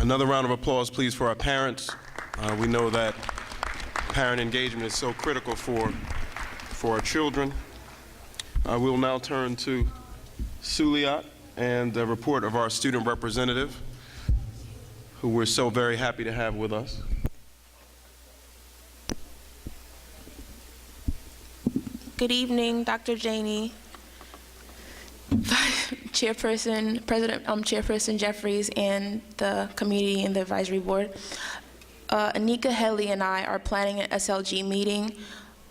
Another round of applause, please, for our parents. We know that parent engagement is so critical for our children. We'll now turn to Suliat and the report of our student representative, who we're so very happy to have with us. Good evening, Dr. Janey, Chairperson Jeffries, and the community and the advisory board. Anika Headley and I are planning an SLG meeting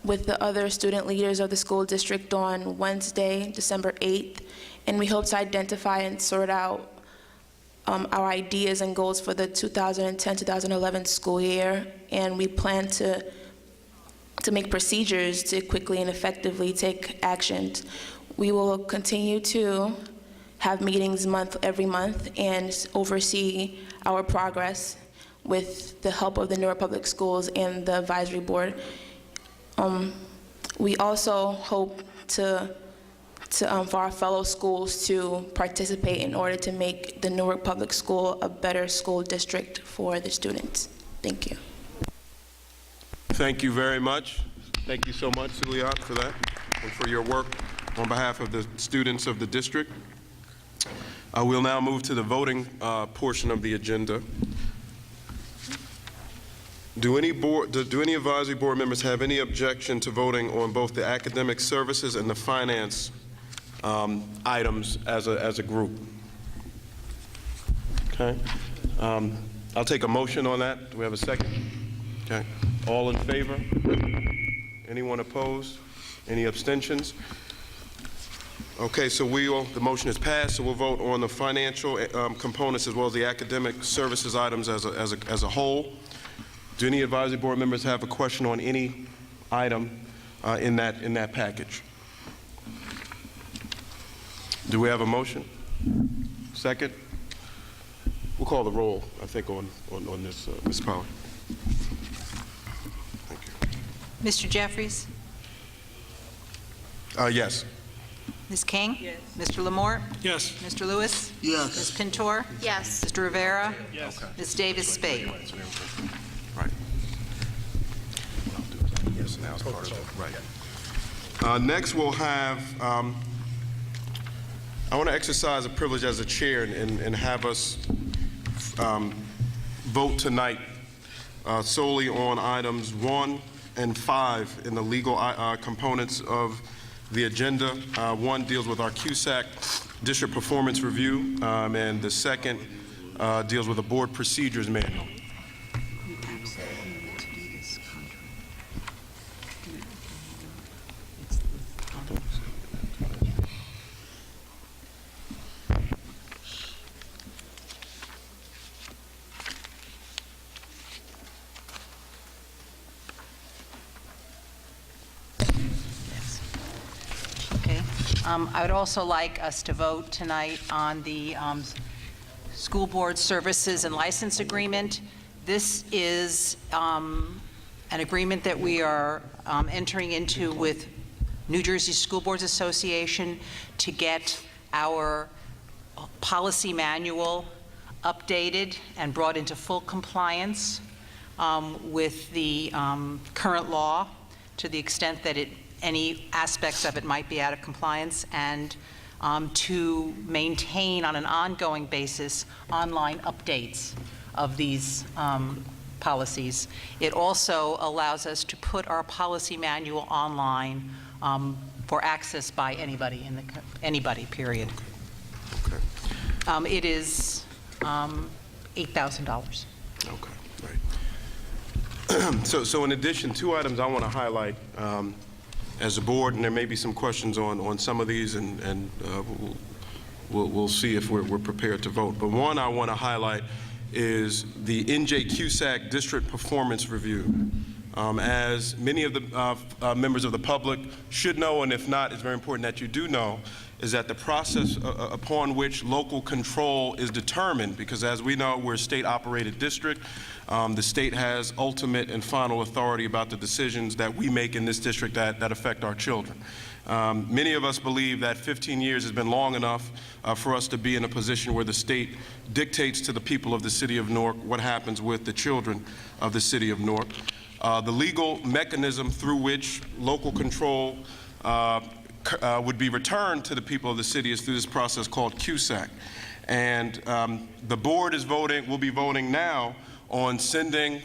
with the other student leaders of the school district on Wednesday, December 8th, and we hope to identify and sort out our ideas and goals for the 2010-2011 school year, and we plan to make procedures to quickly and effectively take actions. We will continue to have meetings every month and oversee our progress with the help of the Newark Public Schools and the advisory board. We also hope for our fellow schools to participate in order to make the Newark Public School a better school district for the students. Thank you. Thank you very much. Thank you so much, Suliat, for that and for your work on behalf of the students of the district. We'll now move to the voting portion of the agenda. Do any advisory board members have any objection to voting on both the academic services and the finance items as a group? Okay. I'll take a motion on that. Do we have a second? Okay. All in favor? Anyone opposed? Any abstentions? Okay, so the motion is passed, so we'll vote on the financial components as well as the academic services items as a whole. Do any advisory board members have a question on any item in that package? Do we have a motion? Second? We'll call the roll, I think, on this, Ms. Pollard. Thank you. Mr. Jeffries? Yes. Ms. King? Yes. Mr. Lamort? Yes. Mr. Lewis? Yes. Ms. Pintor? Yes. Mr. Rivera? Yes. Okay. Ms. Davis Spade? Right. Yes, now it's part of it. Right. Next, we'll have, I want to exercise a privilege as a chair and have us vote tonight solely on items 1 and 5 in the legal components of the agenda. One deals with our CUSAC district performance review, and the second deals with the board procedures manual. I would also like us to vote tonight on the school board services and license agreement. This is an agreement that we are entering into with New Jersey School Boards Association to get our policy manual updated and brought into full compliance with the current law, to the extent that any aspects of it might be out of compliance, and to maintain on an ongoing basis online updates of these policies. It also allows us to put our policy manual online for access by anybody, period. Okay. It is $8,000. Okay, right. So in addition, 2 items I want to highlight as a board, and there may be some questions on some of these, and we'll see if we're prepared to vote. But one I want to highlight is the NJ CUSAC District Performance Review. As many of the members of the public should know, and if not, it's very important that you do know, is that the process upon which local control is determined, because as we know, we're a state-operated district. The state has ultimate and final authority about the decisions that we make in this district that affect our children. Many of us believe that 15 years has been long enough for us to be in a position where the state dictates to the people of the city of Newark what happens with the children of the city of Newark. The legal mechanism through which local control would be returned to the people of the city is through this process called QSAC. And the board will be voting now on sending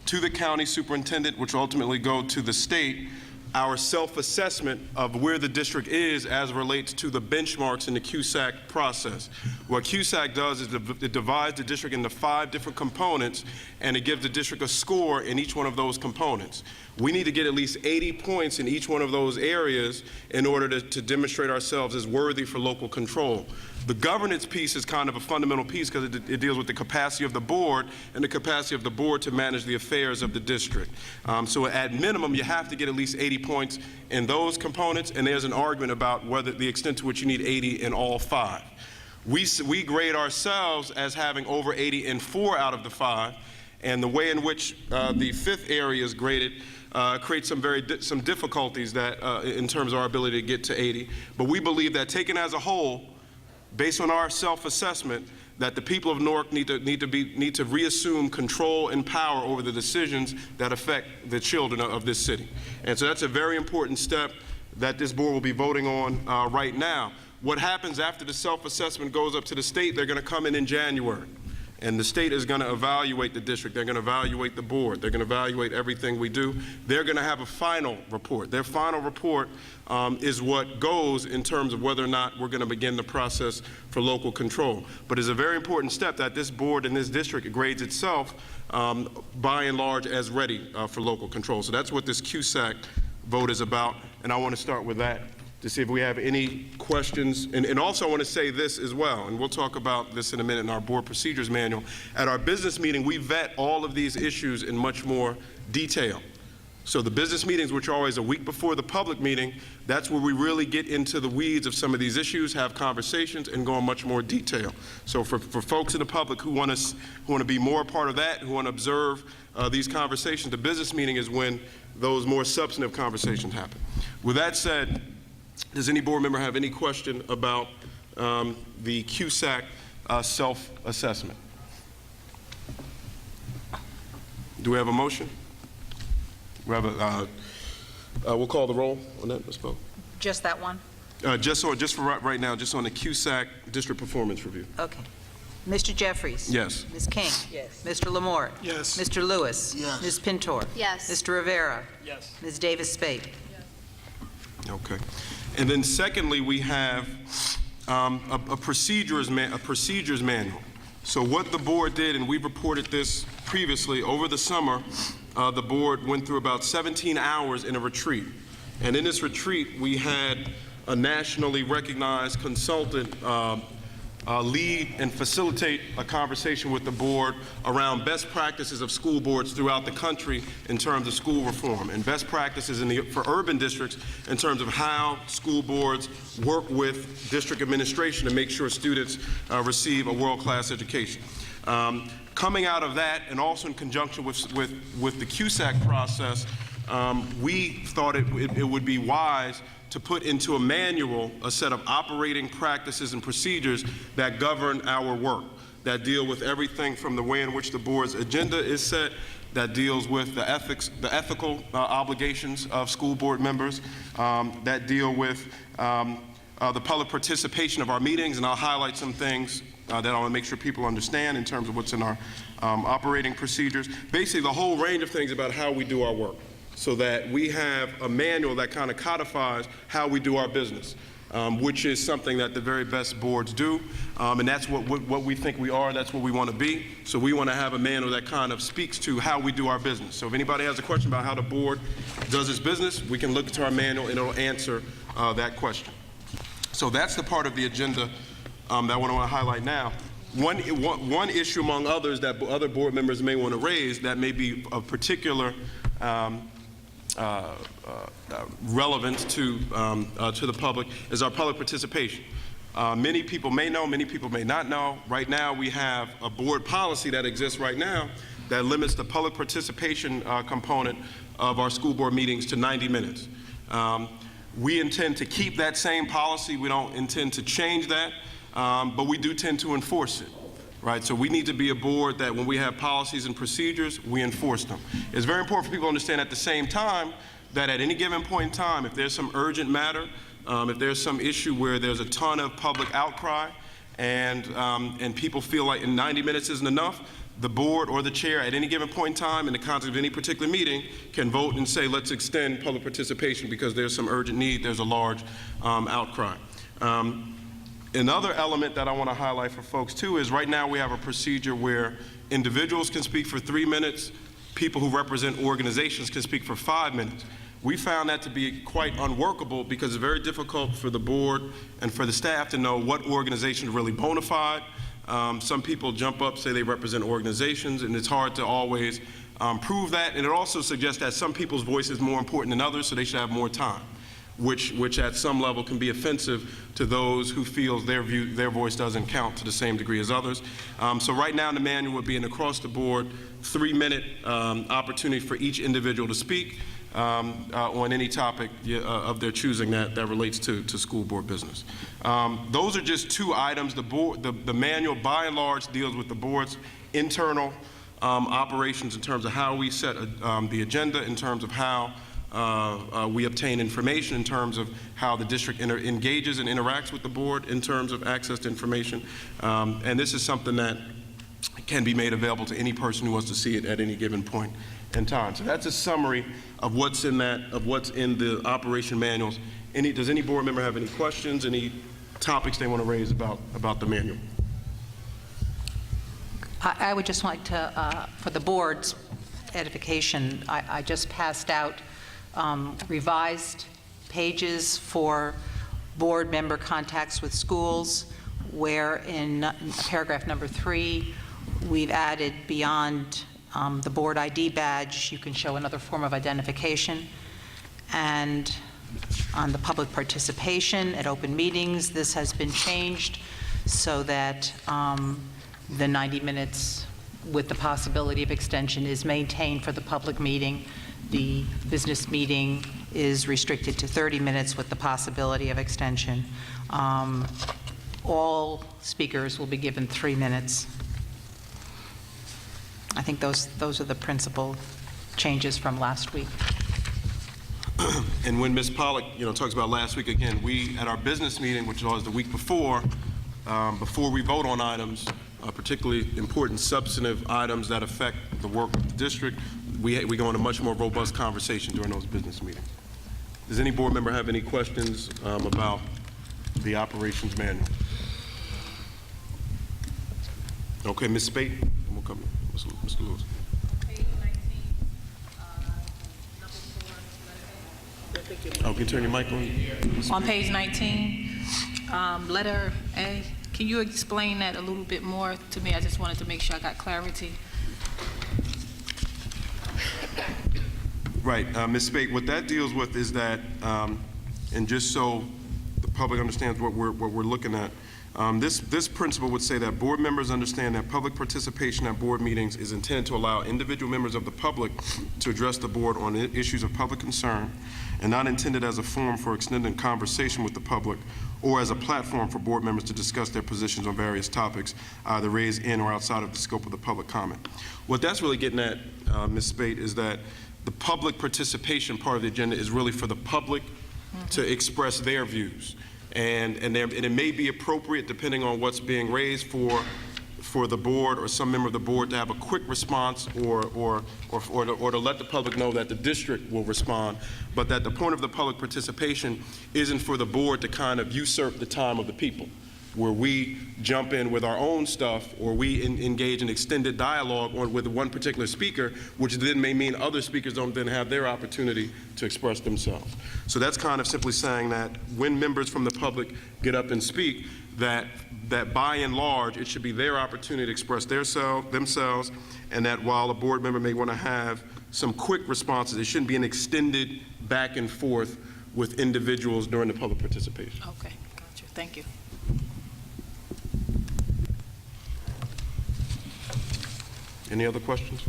to the county superintendent, which will ultimately go to the state, our self-assessment of where the district is as it relates to the benchmarks in the QSAC process. What QSAC does is it divides the district into 5 different components, and it gives the district a score in each one of those components. We need to get at least 80 points in each one of those areas in order to demonstrate ourselves as worthy for local control. The governance piece is kind of a fundamental piece because it deals with the capacity of the board and the capacity of the board to manage the affairs of the district. So at minimum, you have to get at least 80 points in those components, and there's an argument about whether the extent to which you need 80 in all 5. We grade ourselves as having over 80 in 4 out of the 5, and the way in which the 5th area is graded creates some difficulties that in terms of our ability to get to 80. But we believe that taken as a whole, based on our self-assessment, that the people of Newark need to reassume control and power over the decisions that affect the children of this city. And so that's a very important step that this board will be voting on right now. What happens after the self-assessment goes up to the state, they're going to come in January. And the state is going to evaluate the district. They're going to evaluate the board. They're going to evaluate everything we do. They're going to have a final report. Their final report is what goes in terms of whether or not we're going to begin the process for local control. But it's a very important step that this board and this district grades itself by and large as ready for local control. So that's what this QSAC vote is about. And I want to start with that to see if we have any questions. And also I want to say this as well, and we'll talk about this in a minute in our board procedures manual. At our business meeting, we vet all of these issues in much more detail. So the business meetings, which are always a week before the public meeting, that's where we really get into the weeds of some of these issues, have conversations, and go in much more detail. So for folks in the public who want to be more a part of that, who want to observe these conversations, the business meeting is when those more substantive conversations happen. With that said, does any board member have any question about the QSAC self-assessment? Do we have a motion? We have we'll call the roll on that, Ms. Poe. Just that one? Just for right now, just on the QSAC district performance review. Okay. Mr. Jeffries? Yes. Ms. King? Yes. Mr. Lamore? Yes. Mr. Lewis? Yes. Ms. Pintor? Yes. Mr. Rivera? Yes. Ms. Davis-Spate? Okay. And then secondly, we have a procedures manual. So what the board did, and we've reported this previously, over the summer, the board went through about 17 hours in a retreat. And in this retreat, we had a nationally recognized consultant lead and facilitate a conversation with the board around best practices of school boards throughout the country in terms of school reform, and best practices for urban districts in terms of how school boards work with district administration to make sure students receive a world-class education. Coming out of that, and also in conjunction with the QSAC process, we thought it would be wise to put into a manual a set of operating practices and procedures that govern our work, that deal with everything from the way in which the board's agenda is set, that deals with the ethical obligations of school board members, that deal with the public participation of our meetings, and I'll highlight some things that I want to make sure people understand in terms of what's in our operating procedures. Basically, the whole range of things about how we do our work, so that we have a manual that kind of codifies how we do our business, which is something that the very best boards do, and that's what we think we are, that's what we want to be. So we want to have a manual that kind of speaks to how we do our business. So if anybody has a question about how the board does its business, we can look to our manual and it'll answer that question. So that's the part of the agenda that I want to highlight now. One issue among others that other board members may want to raise that may be of particular relevance to the public is our public participation. Many people may know, many people may not know. Right now we have a board policy that exists right now that limits the public participation component of our school board meetings to 90 minutes. We intend to keep that same policy. We don't intend to change that, but we do tend to enforce it. Right, so we need to be a board that when we have policies and procedures, we enforce them. It's very important for people to understand at the same time that at any given point in time, if there's some urgent matter, if there's some issue where there's a ton of public outcry and people feel like 90 minutes isn't enough, the board or the chair at any given point in time in the context of any particular meeting can vote and say, let's extend public participation because there's some urgent need, there's a large outcry. Another element that I want to highlight for folks too is right now we have a procedure where individuals can speak for 3 minutes, people who represent organizations can speak for 5 minutes. We found that to be quite unworkable because it's very difficult for the board and for the staff to know what organization is really bona fide. Some people jump up, say they represent organizations, and it's hard to always prove that. And it also suggests that some people's voice is more important than others, so they should have more time, which at some level can be offensive to those who feel their voice doesn't count to the same degree as others. So right now in the manual would be an across-the-board 3-minute opportunity for each individual to speak on any topic of their choosing that relates to school board business. Those are just 2 items. The manual, by and large, deals with the board's internal operations in terms of how we set the agenda, in terms of how we obtain information, in terms of how the district engages and interacts with the board in terms of access to information. And this is something that can be made available to any person who wants to see it at any given point in time. So that's a summary of what's in the operation manuals. Does any board member have any questions, any topics they want to raise about the manual? I would just like to, for the board's edification, I just passed out revised pages for board member contacts with schools, where in paragraph number 3, we've added beyond the board ID badge, you can show another form of identification. And on the public participation at open meetings, this has been changed so that the 90 minutes with the possibility of extension is maintained for the public meeting. The business meeting is restricted to 30 minutes with the possibility of extension. All speakers will be given 3 minutes. I think those are the principal changes from last week. And when Ms. Pollack, talks about last week, again, we, at our business meeting, which was the week before we vote on items, particularly important substantive items that affect the work of the district, we go into much more robust conversation during those business meetings. Does any board member have any questions about the operations manual? Okay, Ms. Spate, we'll come. Mr. Lewis. Page 19, number 4. Oh, can you turn your mic on? On page 19, letter A, can you explain that a little bit more to me? I just wanted to make sure I got clarity. Right, Ms. Spate, what that deals with is that, and just so the public understands what we're looking at, this principle would say that board members understand that public participation at board meetings is intended to allow individual members of the public to address the board on issues of public concern and not intended as a forum for extended conversation with the public or as a platform for board members to discuss their positions on various topics, either raised in or outside of the scope of the public comment. What that's really getting at, Ms. Spate, is that the public participation part of the agenda is really for the public to express their views. And it may be appropriate, depending on what's being raised, for the board or some member of the board to have a quick response or to let the public know that the district will respond, but that the point of the public participation isn't for the board to kind of usurp the time of the people, where we jump in with our own stuff or we engage in extended dialogue with one particular speaker, which then may mean other speakers don't then have their opportunity to express themselves. So that's kind of simply saying that when members from the public get up and speak, that by and large, it should be their opportunity to express themselves, and that while a board member may want to have some quick responses, it shouldn't be an extended back and forth with individuals during the public participation. Okay, gotcha. Thank you. Any other questions?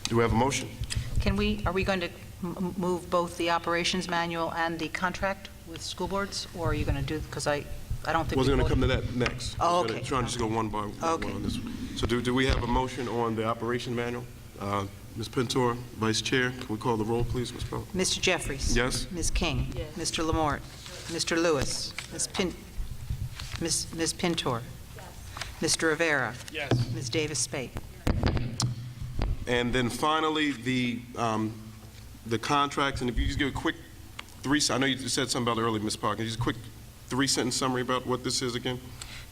Do we have a motion? Are we going to move both the operations manual and the contract with school boards? Or are you going to do, because I don't think. Wasn't we going to come voted. to that next. Oh, I was okay. Trying to just go one by one Okay. on this one. So do we have a motion on the operation manual? Ms. Pintor, Vice Chair, can we call the roll, please, Ms. Powell? Mr. Jeffries? Yes. Ms. King? Yes. Mr. Lamort? Mr. Lewis? Ms. Pintor? Mr. Rivera? Yes. Ms. Davis-Spate? And then finally, the contracts, and if you just give a quick I know you said something about it earlier, Ms. Parker, just a quick 3-sentence summary about what this is again?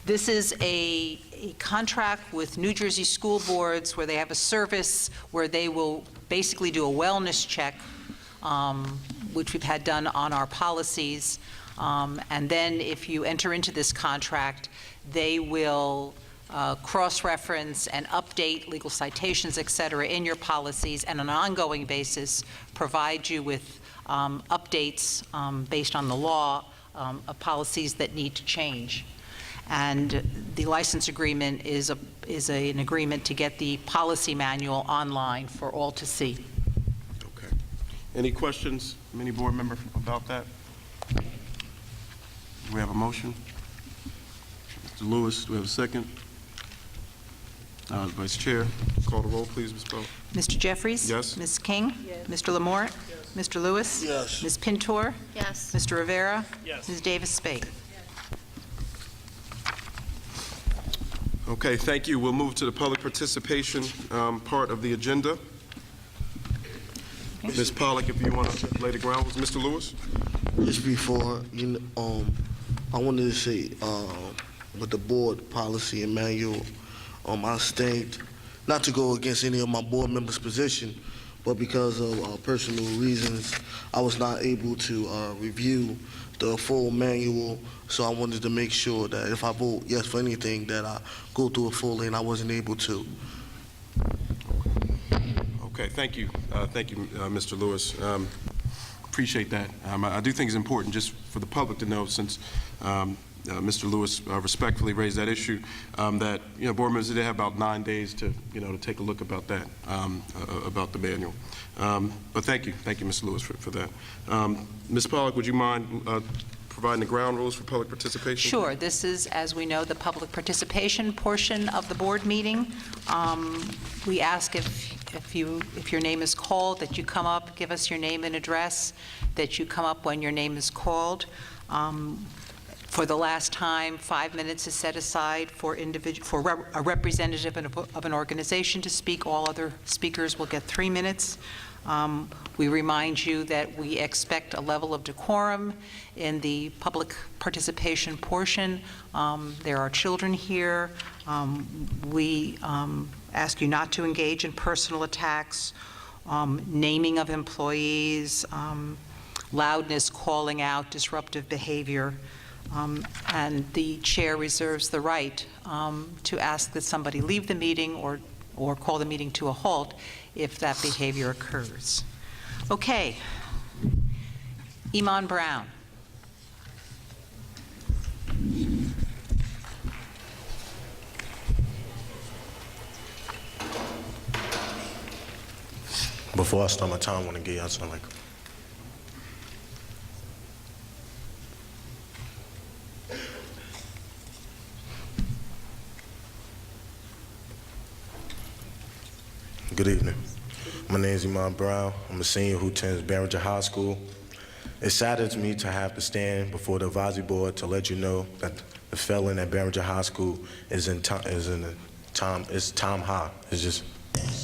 This is a contract with New Jersey school boards where they have a service where they will basically do a wellness check, which we've had done on our policies. And then if you enter into this contract, they will cross-reference and update legal citations, et cetera, in your policies, and on an ongoing basis provide you with updates based on the law of policies that need to change. And the license agreement is an agreement to get the policy manual online for all to see. Okay. Any questions, any board member about that? Do we have a motion? Mr. Lewis, do we have a second? Vice Chair, call the roll, please, Ms. Powell. Mr. Jeffries? Yes. Ms. King? Yes. Mr. Lamort? Yes. Mr. Lewis? Yes. Ms. Pintor? Yes. Mr. Rivera? Yes. Ms. Davis-Spate? Okay, thank you. We'll move to the public participation part of the agenda. Ms. Pollack, if you want to lay the ground. Mr. Lewis? Just before, I wanted to say, with the board policy and manual, I stayed, not to go against any of my board members' position, but because of personal reasons, I was not able to review the full manual, so I wanted to make sure that if I vote yes for anything, that I go through it fully, and I wasn't able to. Okay, thank you. Thank you, Mr. Lewis. Appreciate that. I do think it's important just for the public to know, since Mr. Lewis respectfully raised that issue, that, board members, they have about 9 days to, to take a look about that, about the manual. But thank you, Mr. Lewis, for that. Ms. Pollack, would you mind providing the ground rules for public participation? Sure. This is, as we know, the public participation portion of the board meeting. We ask if your name is called, that you come up, give us your name and address, that you come up when your name is called. For the last time, 5 minutes is set aside for a representative of an organization to speak. All other speakers will get 3 minutes. We remind you that we expect a level of decorum in the public participation portion. There are children here. We ask you not to engage in personal attacks, naming of employees, loudness, calling out, disruptive behavior. And the chair reserves the right to ask that somebody leave the meeting or call the meeting to a halt if that behavior occurs. Okay. Iman Brown. Before I start my time, I want to give y'all something like. Good evening. My name is Iman Brown. I'm a senior who attends Barringer High School. It saddens me to have to stand before the advisory board to let you know that the felon at Barringer High School is time high. It's just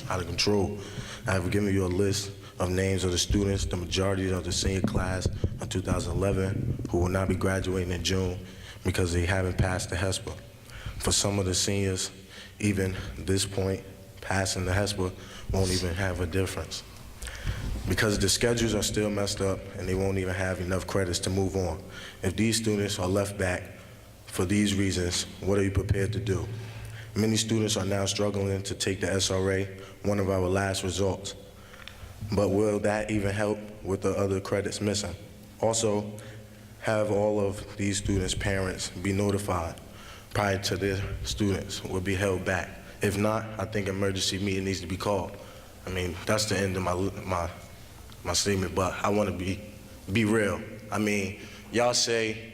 out of control. I have given you a list of names of the students, the majority of the senior class of 2011, who will not be graduating in June because they haven't passed the HESPA. For some of the seniors, even this point, passing the HESPA won't even have a difference because the schedules are still messed up and they won't even have enough credits to move on. If these students are left back for these reasons, what are you prepared to do? Many students are now struggling to take the SRA, one of our last results. But will that even help with the other credits missing? Also, have all of these students' parents be notified prior to their students will be held back. If not, I think emergency meeting needs to be called. I mean, that's the end of my statement, but I want to be real. I mean, y'all say,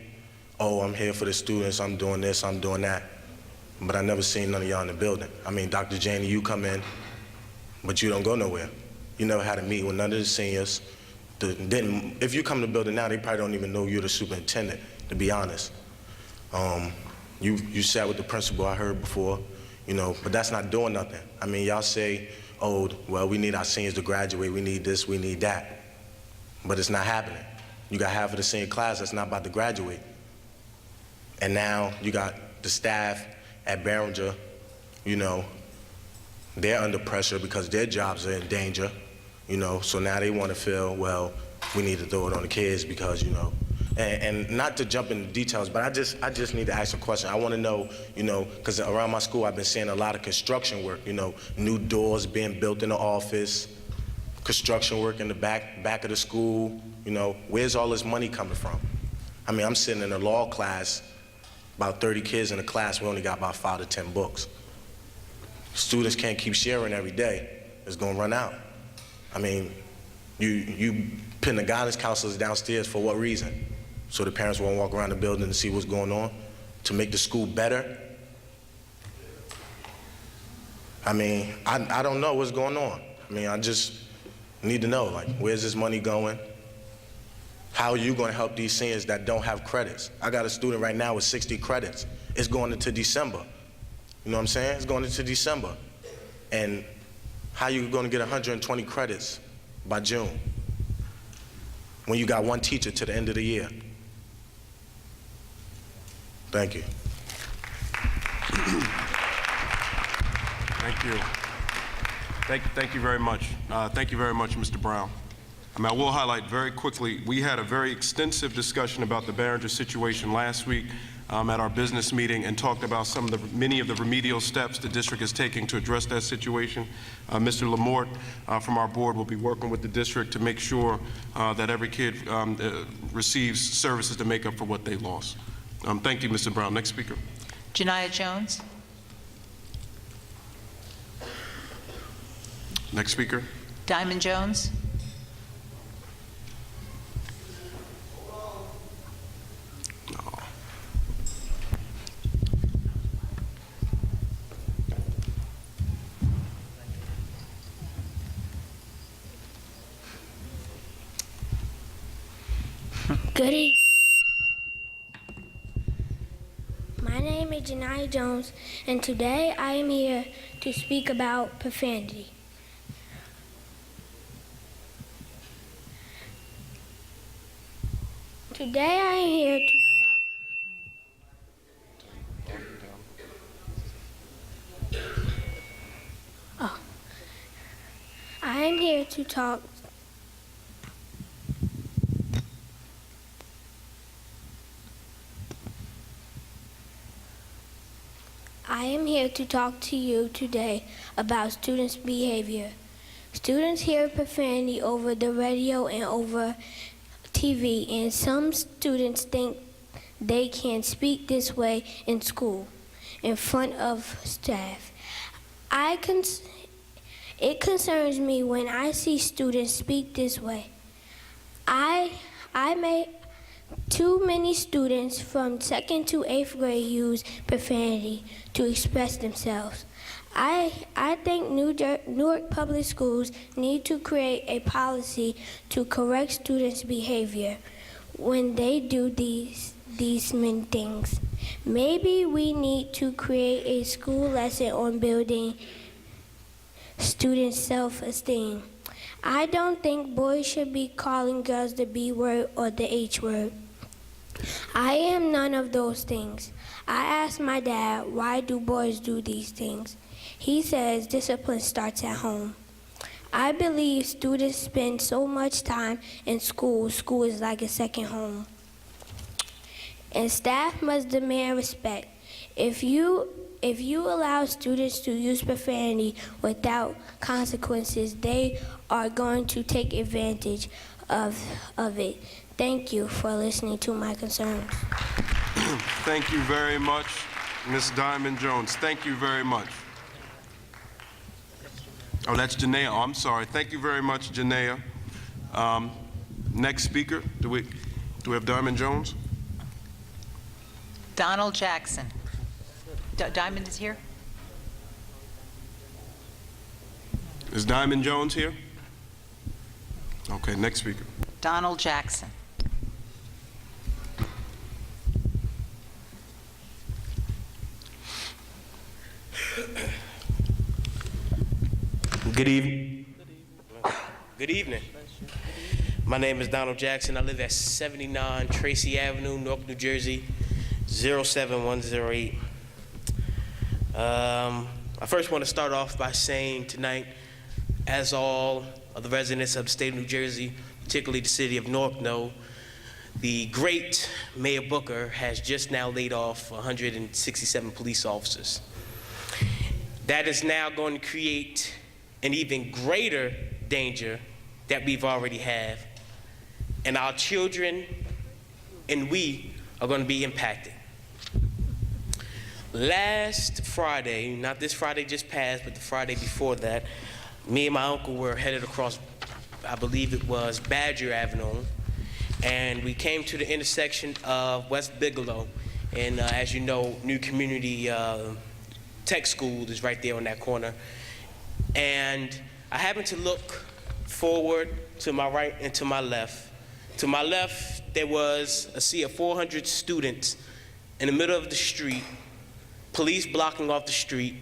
oh, I'm here for the students, I'm doing this, I'm doing that, but I never seen none of y'all in the building. I mean, Dr. Janey, you come in, but you don't go nowhere. You never had a meeting with none of the seniors. If you come to the building now, they probably don't even know you're the superintendent, to be honest. You sat with the principal, I heard before, you know, but that's not doing nothing. I mean, y'all say, oh, well, we need our seniors to graduate, we need this, we need that, but it's not happening. You got half of the senior class that's not about to graduate. And now you got the staff at Behringer, you know, they're under pressure because their jobs are in danger, you know, so now they want to feel, well, we need to throw it on the kids because, you know, and not to jump into details, but I just need to ask a question. I want to know, you know, because around my school I've been seeing a lot of construction work, you know, new doors being built in the office, construction work in the back of the school, you know, where's all this money coming from? I mean, I'm sitting in a law class, about 30 kids in a class, we only got about 5 to 10 books. Students can't keep sharing every day. It's gonna run out. I mean, you putting the guidance counselors downstairs for what reason? So the parents won't walk around the building to see what's going on? To make the school better? I mean, I don't know what's going on. I mean, I just need to know, like, where's this money going? How are you gonna help these seniors that don't have credits? I got a student right now with 60 credits. It's going into December. You know what I'm saying? It's going into December. And how you gonna get 120 credits by June when you got one teacher to the end of the year? Thank you. Thank you. Thank you very much. Thank you very much, Mr. Brown. I mean, I will highlight very quickly, we had a very extensive discussion about the Behringer situation last week at our business meeting and talked about many of the remedial steps the district is taking to address that situation. Mr. Lamort from our board will be working with the district to make sure that every kid receives services to make up for what they lost. Thank you, Mr. Brown. Next speaker. Janiyah Jones. Next speaker. Diamond Jones. Good evening. My name is Janiyah Jones, and today I am here to speak about profanity. Today I am here to I am here to talk to you today about students' behavior. Students hear profanity over the radio and over TV, and some students think they can speak this way in school, in front of staff. It concerns me when I see students speak this way. Too many students from 2nd to 8th grade use profanity to express themselves. I think Newark Public Schools need to create a policy to correct students' behavior when they do these many things. Maybe we need to create a school lesson on building students' self-esteem. I don't think boys should be calling girls the B word or the H word. I am none of those things. I asked my dad, why do boys do these things? He says discipline starts at home. I believe students spend so much time in school. School is like a second home. And staff must demand respect. If you allow students to use profanity without consequences, they are going to take advantage of it. Thank you for listening to my concerns. Thank you very much, Ms. Diamond Jones. Thank you very much. Oh, that's Janaea. Oh, I'm sorry. Thank you very much, Janaea. Next speaker, do we have Diamond Jones? Donald Jackson. Diamond is here? Is Diamond Jones here? Okay, next speaker. Donald Jackson. Good evening. Good evening. My name is Donald Jackson. I live at 79 Tracy Avenue, Newark, New Jersey, 07108. I first want to start off by saying tonight, as all of the residents of the state of New Jersey, particularly the city of Newark, know, the great Mayor Booker has just now laid off 167 police officers. That is now going to create an even greater danger that we've already have, and our children and we are going to be impacted. Last Friday, not this Friday just passed, but the Friday before that, me and my uncle were headed across, I believe it was Badger Avenue, and we came to the intersection of West Bigelow, and as you know, New Community Tech School is right there on that corner. And I happened to look forward to my right and to my left. To my left, there was a sea of 400 students in the middle of the street, police blocking off the street,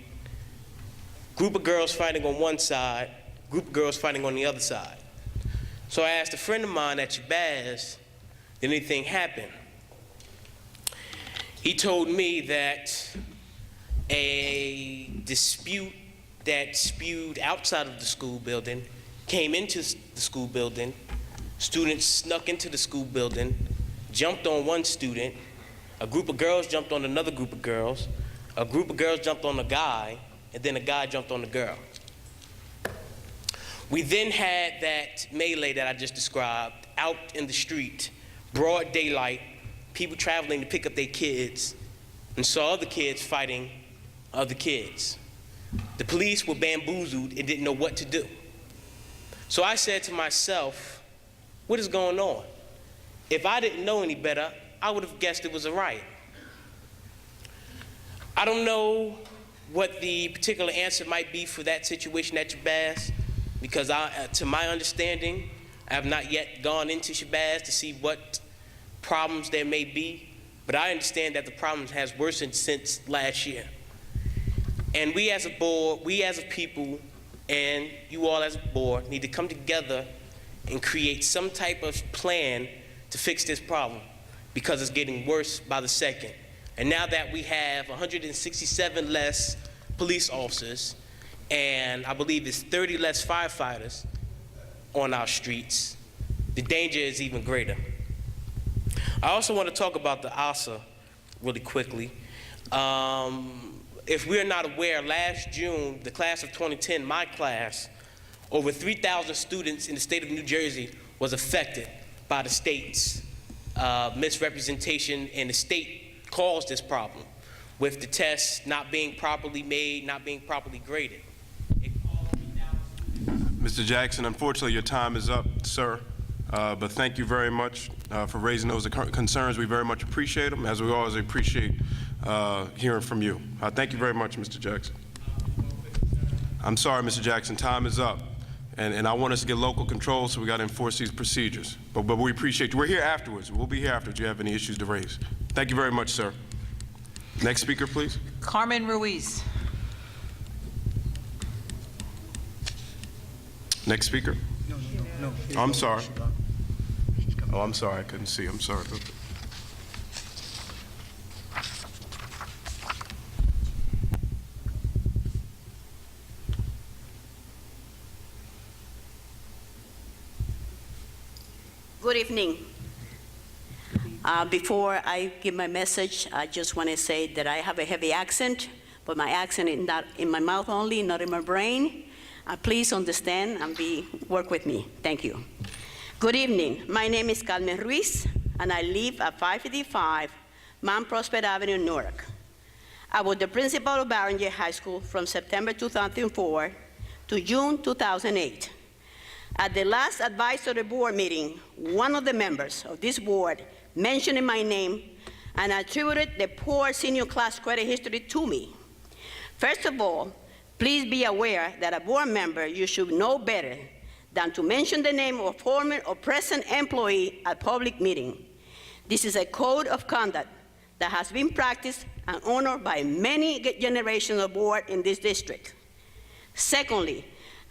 group of girls fighting on one side, group of girls fighting on the other side. So I asked a friend of mine at Shabazz, did anything happen? He told me that a dispute that spewed outside of the school building came into the school building. Students snuck into the school building, jumped on one student, a group of girls jumped on another group of girls, a group of girls jumped on a guy, and then a guy jumped on the girl. We then had that melee that I just described out in the street, broad daylight, people traveling to pick up their kids, and saw other kids fighting other kids. The police were bamboozled and didn't know what to do. So I said to myself, what is going on? If I didn't know any better, I would have guessed it was a riot. I don't know what the particular answer might be for that situation at Shabazz, because to my understanding, I have not yet gone into Shabazz to see what problems there may be, but I understand that the problem has worsened since last year. And we as a board, we as a people, and you all as a board need to come together and create some type of plan to fix this problem, because it's getting worse by the second. And now that we have 167 less police officers, and I believe it's 30 less firefighters on our streets, the danger is even greater. I also want to talk about the ASA really quickly. If we're not aware, last June, the class of 2010, my class, over 3,000 students in the state of New Jersey was affected by the state's misrepresentation, and the state caused this problem with the tests not being properly made, not being properly graded. Mr. Jackson, unfortunately, your time is up, sir. But thank you very much for raising those concerns. We very much appreciate them, as we always appreciate hearing from you. Thank you very much, Mr. Jackson. I'm sorry, Mr. Jackson, time is up. And I want us to get local control, so we got to enforce these procedures. But we appreciate you. We're here afterwards. We'll be here afterwards if you have any issues to raise. Thank you very much, sir. Next speaker, please. Carmen Ruiz. Next speaker. No. Oh, I'm sorry. Oh, I'm sorry. I couldn't see. I'm sorry about that. Good evening. Before I give my message, I just want to say that I have a heavy accent, but my accent is not in my mouth only, not in my brain. Please understand and work with me. Thank you. Good evening. My name is Carmen Ruiz, and I live at 555 Mount Prospect Avenue, Newark. I was the principal of Barringer High School from September 2004 to June 2008. At the last advisory board meeting, one of the members of this board mentioned my name and attributed the poor senior class credit history to me. First of all, please be aware that a board member, you should know better than to mention the name of a former or present employee at public meeting. This is a code of conduct that has been practiced and honored by many generations of board in this district. Secondly,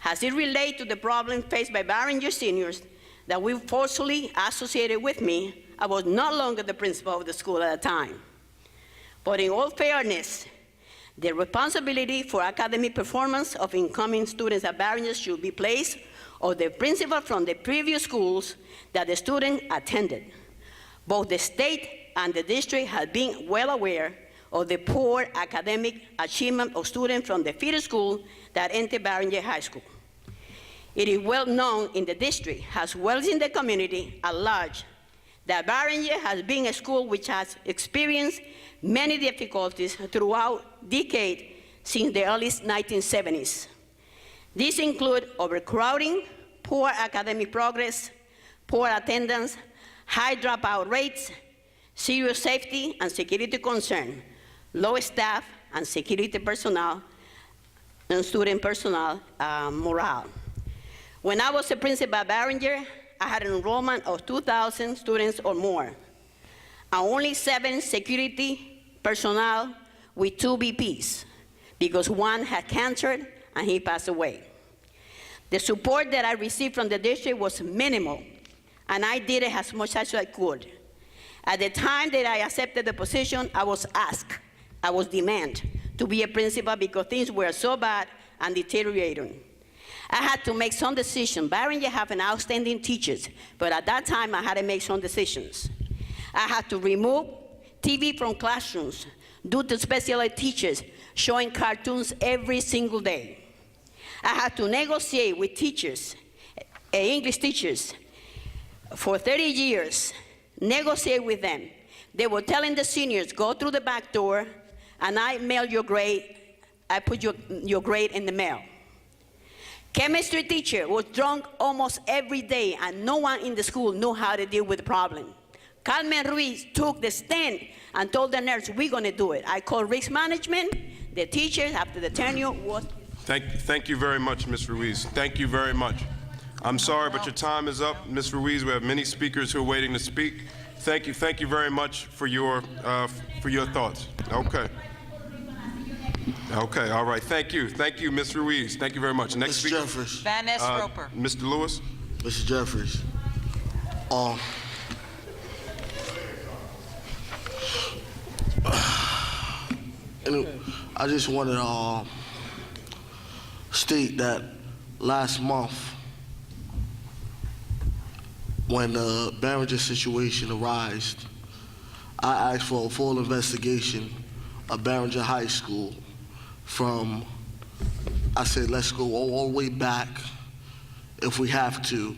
as it relates to the problem faced by Barringer seniors that we forcefully associated with me, I was no longer the principal of the school at the time. But in all fairness, the responsibility for academic performance of incoming students at Barringer should be placed on the principal from the previous schools that the student attended. Both the state and the district have been well aware of the poor academic achievement of students from the feeder school that entered Barringer High School. It is well known in the district, as well as in the community at large, that Barringer has been a school which has experienced many difficulties throughout decades since the early 1970s. These include overcrowding, poor academic progress, poor attendance, high dropout rates, serious safety and security concern, low staff and security personnel, and student personnel morale. When I was a principal at Barringer, I had an enrollment of 2,000 students or more, and only 7 security personnel with 2 BPs, because one had cancer and he passed away. The support that I received from the district was minimal, and I did it as much as I could. At the time that I accepted the position, I was asked, I was demanded to be a principal because things were so bad and deteriorating. I had to make some decisions. Barringer have an outstanding teachers, but at that time I had to make some decisions. I had to remove TV from classrooms due to special ed teachers showing cartoons every single day. I had to negotiate with teachers, English teachers, for 30 years, negotiate with them. They were telling the seniors, go through the back door, and I mail your grade, I put your grade in the mail. Chemistry teacher was drunk almost every day, and no one in the school knew how to deal with the problem. Carmen Ruiz took the stand and told the nurse, we're gonna do it. I called risk management, the teachers after the tenure was. Thank you very much, Ms. Ruiz. Thank you very much. I'm sorry, but your time is up. Ms. Ruiz, we have many speakers who are waiting to speak. Thank you very much for your thoughts. Okay. Okay, all right, thank you, Ms. Ruiz. Thank you very much. Next Mr. speaker. Jeffries. Van Ness Roper. Mr. Lewis. Mr. Jeffries. And I just wanted to state that last month, when the Barringer situation arose, I asked for a full investigation of Barringer High School from, I said, let's go all the way back, if we have to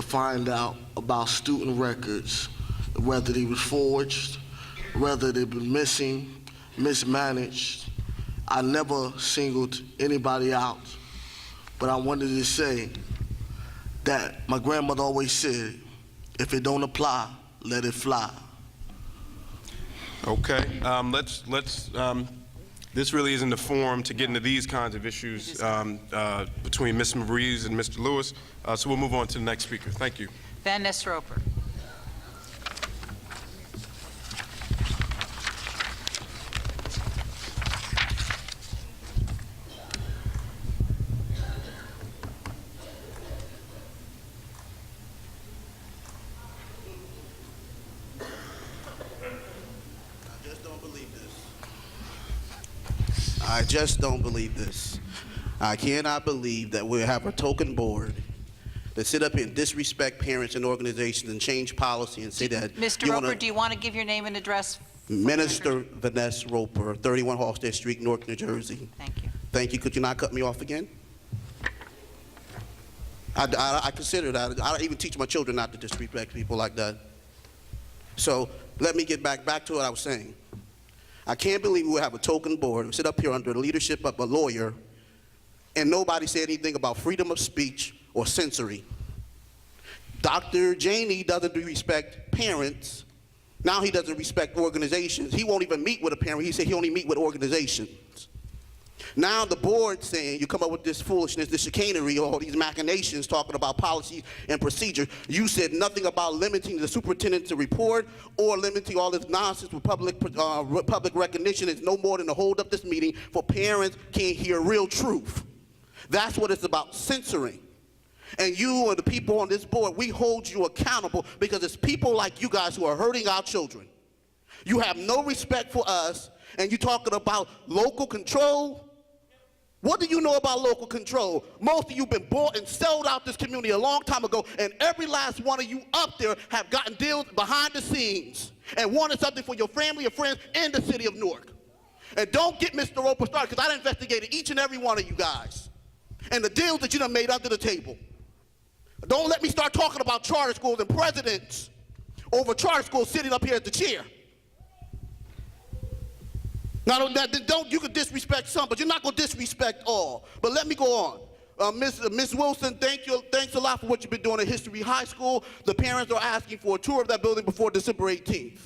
find out about student records, whether they were forged, whether they've been missing, mismanaged. I never singled anybody out, but I wanted to say that my grandmother always said, if it don't apply, let it fly. Okay, this really isn't the forum to get into these kinds of issues between Ms. Ruiz and Mr. Lewis, so we'll move on to the next speaker. Thank you. Van Ness Roper. I just don't believe this. I cannot believe that we have a token board that sit up here and disrespect parents and organizations and change policy and say that. Mr. Roper, do you want to give your name and address? Minister Vanessa Roper, 31 Halsted Street, Newark, New Jersey. Thank you. Thank you. Could you not cut me off again? I consider that. I even teach my children not to disrespect people like that. So let me get back to what I was saying. I can't believe we have a token board. We sit up here under the leadership of a lawyer and nobody said anything about freedom of speech or censoring. Dr. Janey doesn't respect parents. Now he doesn't respect organizations. He won't even meet with a parent. He said he only meet with organizations. Now the board saying you come up with this foolishness, this chicanery, all these machinations talking about policies and procedures. You said nothing about limiting the superintendent to report or limiting all this nonsense with public recognition. It's no more than to hold up this meeting for parents can't hear real truth. That's what it's about, censoring. And you and the people on this board, we hold you accountable because it's people like you guys who are hurting our children. You have no respect for us, and you're talking about local control. What do you know about local control? Most of you been bought and sold out this community a long time ago, and every last one of you up there have gotten deals behind the scenes and wanted something for your family and friends in the city of Newark. And don't get Mr. Roper started, because I investigated each and every one of you guys and the deals that you done made under the table. Don't let me start talking about charter schools and presidents over charter schools sitting up here at the chair. Now, you can disrespect some, but you're not going to disrespect all. But let me go on. Ms. Wilson, thanks a lot for what you've been doing at History High School. The parents are asking for a tour of that building before December 18th.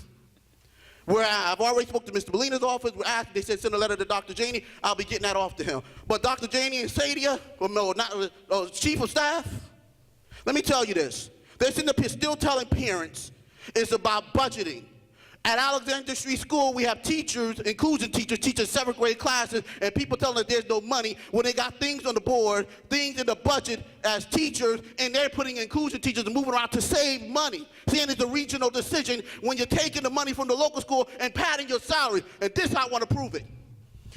Where I've already spoke to Mr. Molina's office. They said send a letter to Dr. Janey. I'll be getting that off to him. But Dr. Janey and Sadia, Chief of Staff, let me tell you this. They're sitting up here still telling parents it's about budgeting. At Alexander Street School, we have teachers, inclusion teachers, teaching 7th grade classes, and people telling us there's no money when they got things on the board, things in the budget as teachers, and they're putting inclusion teachers and moving around to save money, saying it's a regional decision when you're taking the money from the local school and padding your salary. And this, I want to prove it.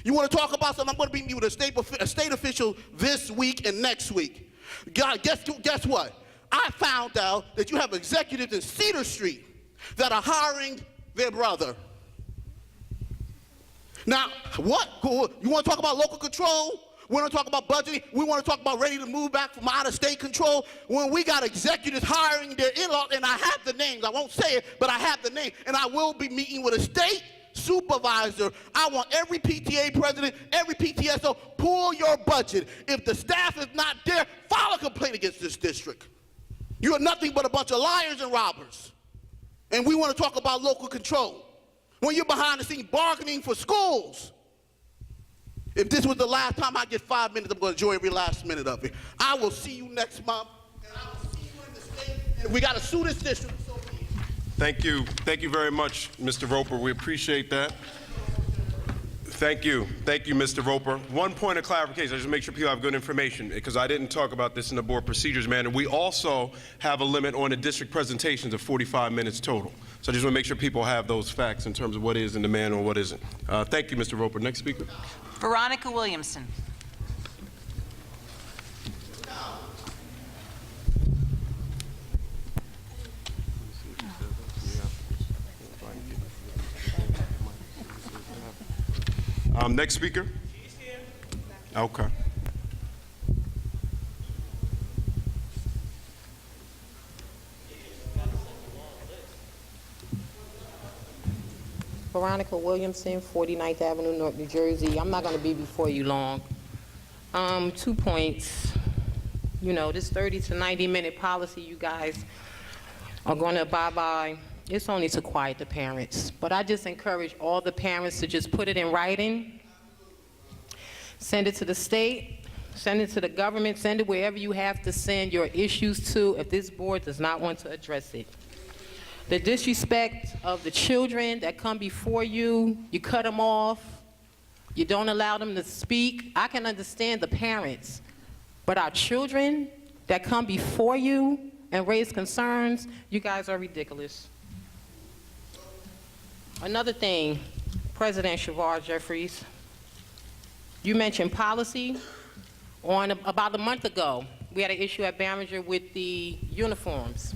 You want to talk about something? I'm going to be with a state official this week and next week. God, guess what? I found out that you have executives in Cedar Street that are hiring their brother. Now, what? You want to talk about local control? We want to talk about budgeting? We want to talk about ready to move back from out-of-state control? When we got executives hiring their in-laws, and I have the names. I won't say it, but I have the name. And I will be meeting with a state supervisor. I want every PTA president, every PTSO, pull your budget. If the staff is not there, file a complaint against this district. You are nothing but a bunch of liars and robbers. And we want to talk about local control. When you're behind the scenes bargaining for schools. If this was the last time I get 5 minutes, I'm going to enjoy every last minute of it. I will see you next month, and I will see you in the state. And if we got to sue this district, so be it. Thank you. Thank you very much, Mr. Roper. We appreciate that. Thank you. Thank you, Mr. Roper. One point of clarification, I just make sure people have good information, because I didn't talk about this in the board procedures manual. We also have a limit on the district presentations of 45 minutes total. So I just want to make sure people have those facts in terms of what is in the manual and what isn't. Thank you, Mr. Roper. Next speaker. Veronica Williamson. Next speaker. Okay. Veronica Williamson, 49th Avenue, Newark, New Jersey. I'm not going to be before you long. 2 points. You know, this 30 to 90-minute policy you guys are going to abide by, it's only to quiet the parents. But I just encourage all the parents to just put it in writing, send it to the state, send it to the government, send it wherever you have to send your issues to if this board does not want to address it. The disrespect of the children that come before you, you cut them off, you don't allow them to speak. I can understand the parents, but our children that come before you and raise concerns, you guys are ridiculous. Another thing, President Shavar Jeffries, you mentioned policy. About a month ago, we had an issue at Barringer with the uniforms.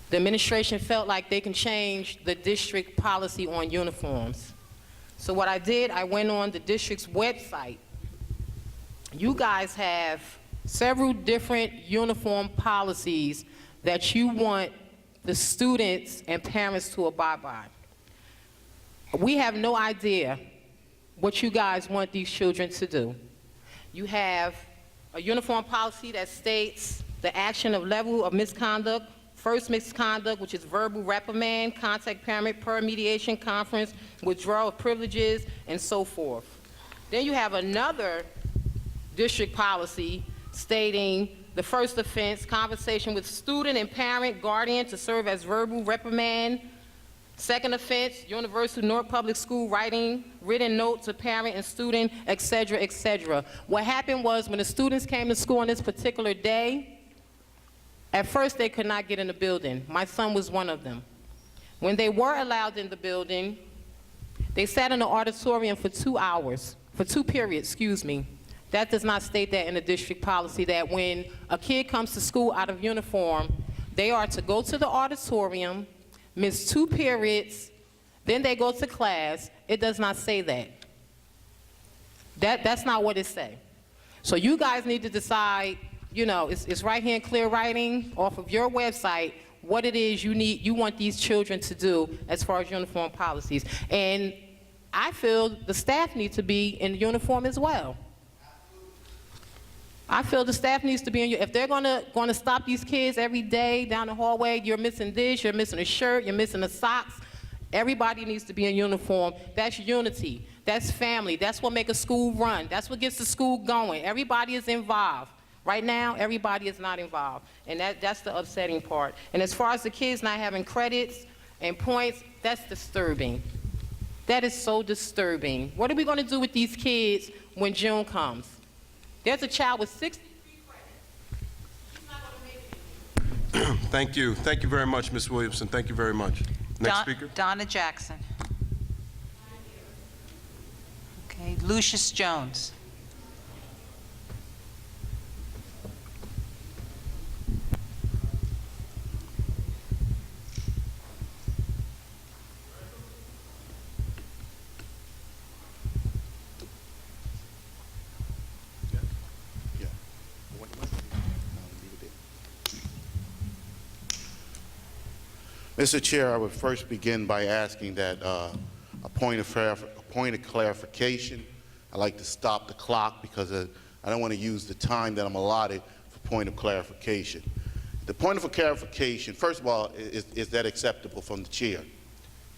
The administration felt like they can change the district policy on uniforms. So what I did, I went on the district's website. You guys have several different uniform policies that you want the students and parents to abide by. We have no idea what you guys want these children to do. You have a uniform policy that states the action of level of misconduct, first misconduct, which is verbal reprimand, contact parent, per mediation conference, withdrawal of privileges, and so forth. Then you have another district policy stating the first offense, conversation with student and parent, guardian to serve as verbal reprimand. Second offense, universal Newark Public School writing, written note to parent and student, et cetera, et cetera. What happened was when the students came to school on this particular day, at first they could not get in the building. My son was one of them. When they were allowed in the building, they sat in the auditorium for 2 hours, for 2 periods, excuse me. That does not state that in the district policy, that when a kid comes to school out of uniform, they are to go to the auditorium, miss 2 periods, then they go to class. It does not say that. That's not what it says. So you guys need to decide, you know, it's right here in clear writing off of your website what it is you want these children to do as far as uniform policies. And I feel the staff need to be in uniform as well. I feel the staff needs to be in, if they're gonna stop these kids every day down the hallway, you're missing this, you're missing a shirt, you're missing the socks, everybody needs to be in uniform. That's unity, that's family, that's what makes a school run, that's what gets the school going. Everybody is involved. Right now, everybody is not involved, and that's the upsetting part. And as far as the kids not having credits and points, that's disturbing. That is so disturbing. What are we gonna do with these kids when June comes? There's a child with 63 credits. He's not going to make it. Thank you. Thank you very much, Ms. Williamson. Thank you very much. Next speaker. Donna Jackson. Okay, Lucius Jones. Mr. Chair, I would first begin by asking that a point of clarification. I'd like to stop the clock because I don't want to use the time that I'm allotted for point of clarification. The point of clarification, first of all, is that acceptable from the chair?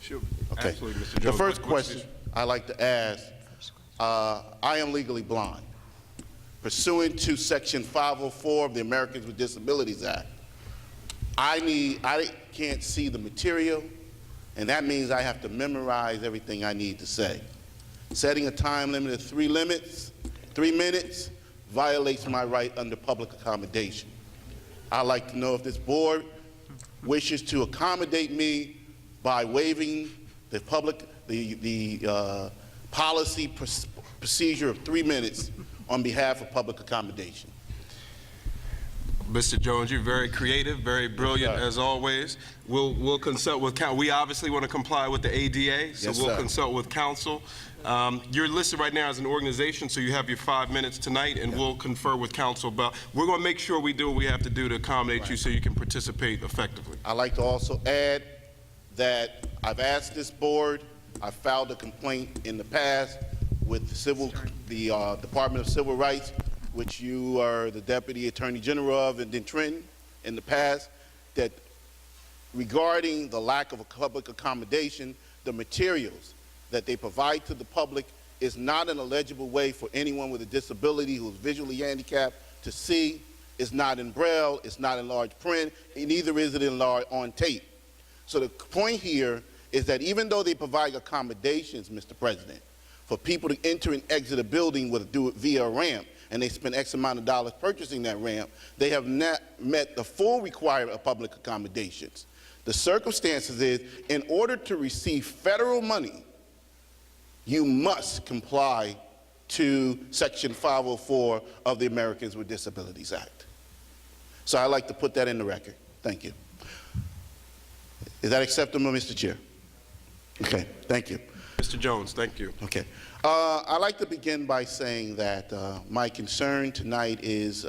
Sure. Okay. Absolutely, Mr. Jones. The first What's question I'd like to ask, I am legally blind. Pursuant to Section 504 of the Americans with Disabilities Act, I can't see the material, and that means I have to memorize everything I need to say. Setting a time limit of 3 minutes violates my right under public accommodation. I'd like to know if this board wishes to accommodate me by waiving the policy procedure of 3 minutes on behalf of public accommodation. Mr. Jones, you're very creative, very brilliant as always. We'll consult with council. We obviously want to comply with the ADA, so we'll consult with council. You're listed right now as an organization, so you have your 5 minutes tonight, and we'll confer with council about. We're going to make sure we do what we have to do to accommodate you so you can participate effectively. I'd like to also add that I've asked this board, I filed a complaint in the past with the Department of Civil Rights, which you are the Deputy Attorney General of in Trenton in the past, that regarding the lack of a public accommodation, the materials that they provide to the public is not an legible way for anyone with a disability who is visually handicapped to see. It's not in Braille, it's not in large print, and neither is it in large on tape. So the point here is that even though they provide accommodations, Mr. President, for people to enter and exit a building do it via a ramp, and they spend X amount of dollars purchasing that ramp, they have not met the full requirement of public accommodations. The circumstances is, in order to receive federal money, you must comply to Section 504 of the Americans with Disabilities Act. So I'd like to put that in the record. Thank you. Is that acceptable, Mr. Chair? Okay, thank you. Mr. Jones, thank you. Okay. I'd like to begin by saying that my concern tonight is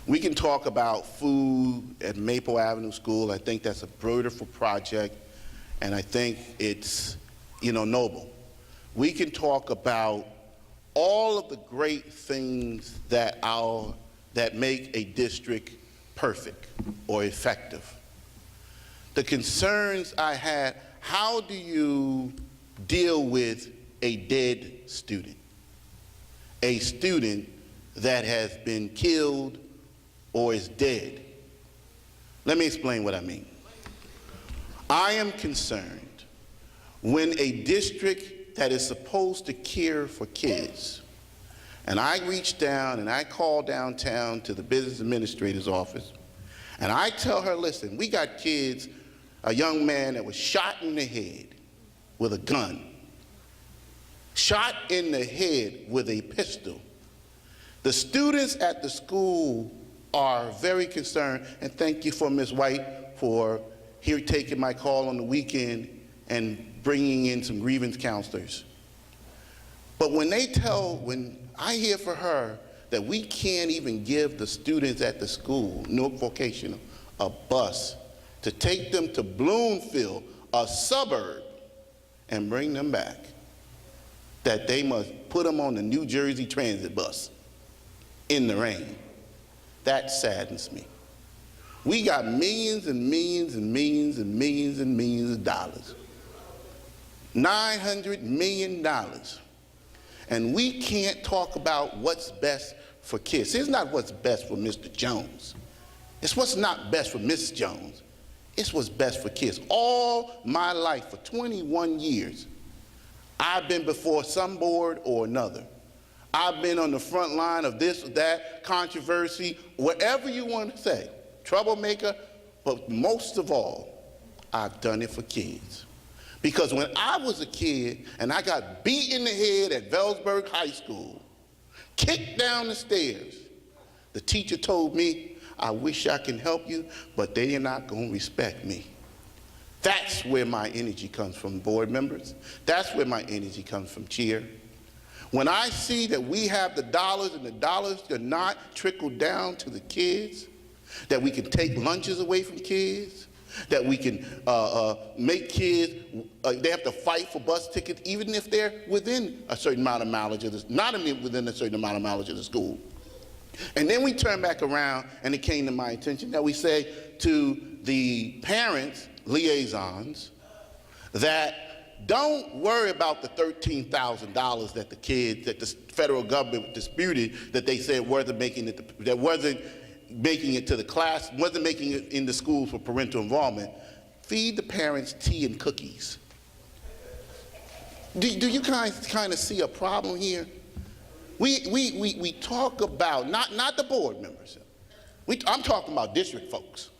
we can talk about food at Maple Avenue School. I think that's a beautiful project, and I think it's, noble. We can talk about all of the great things that make a district perfect or effective. The concerns I had, how do you deal with a dead student? A student that has been killed or is dead. Let me explain what I mean. I am concerned when a district that is supposed to care for kids, and I reach down and I call downtown to the business administrator's office, and I tell her, listen, we got kids, a young man that was shot in the head with a gun, shot in the head with a pistol. The students at the school are very concerned, and thank you for Ms. White for here taking my call on the weekend and bringing in some grievance counselors. But when I hear for her that we can't even give the students at the school, Newark Vocational, a bus to take them to Bloomfield, a suburb, and bring them back, that they must put them on the New Jersey transit bus in the rain, that saddens me. We got millions and millions and millions and millions and millions of dollars. $900 million. And we can't talk about what's best for kids. It's not what's best for Mr. Jones. It's what's not best for Mrs. Jones. It's what's best for kids. All my life, for 21 years, I've been before some board or another. I've been on the front line of this or that, controversy, whatever you want to say, troublemaker, but most of all, I've done it for kids. Because when I was a kid and I got beat in the head at Velsburg High School, kicked down the stairs, the teacher told me, I wish I can help you, but they are not going to respect me. That's where my energy comes from, board members. That's where my energy comes from, Chair. When I see that we have the dollars and the dollars do not trickle down to the kids, that we can take lunches away from kids, that we can make kids, they have to fight for bus tickets even if they're within a certain amount of mileage of not within a certain amount of mileage of the school. And then we turn back around and it came to my attention that we say to the parents, liaisons, that don't worry about the $13,000 that the federal government disputed, that they said wasn't making it, that wasn't making it to the class, wasn't making it in the schools for parental involvement. Feed the parents tea and cookies. Do you kind of see a problem here? We talk about, not the board members. I'm talking about district folks.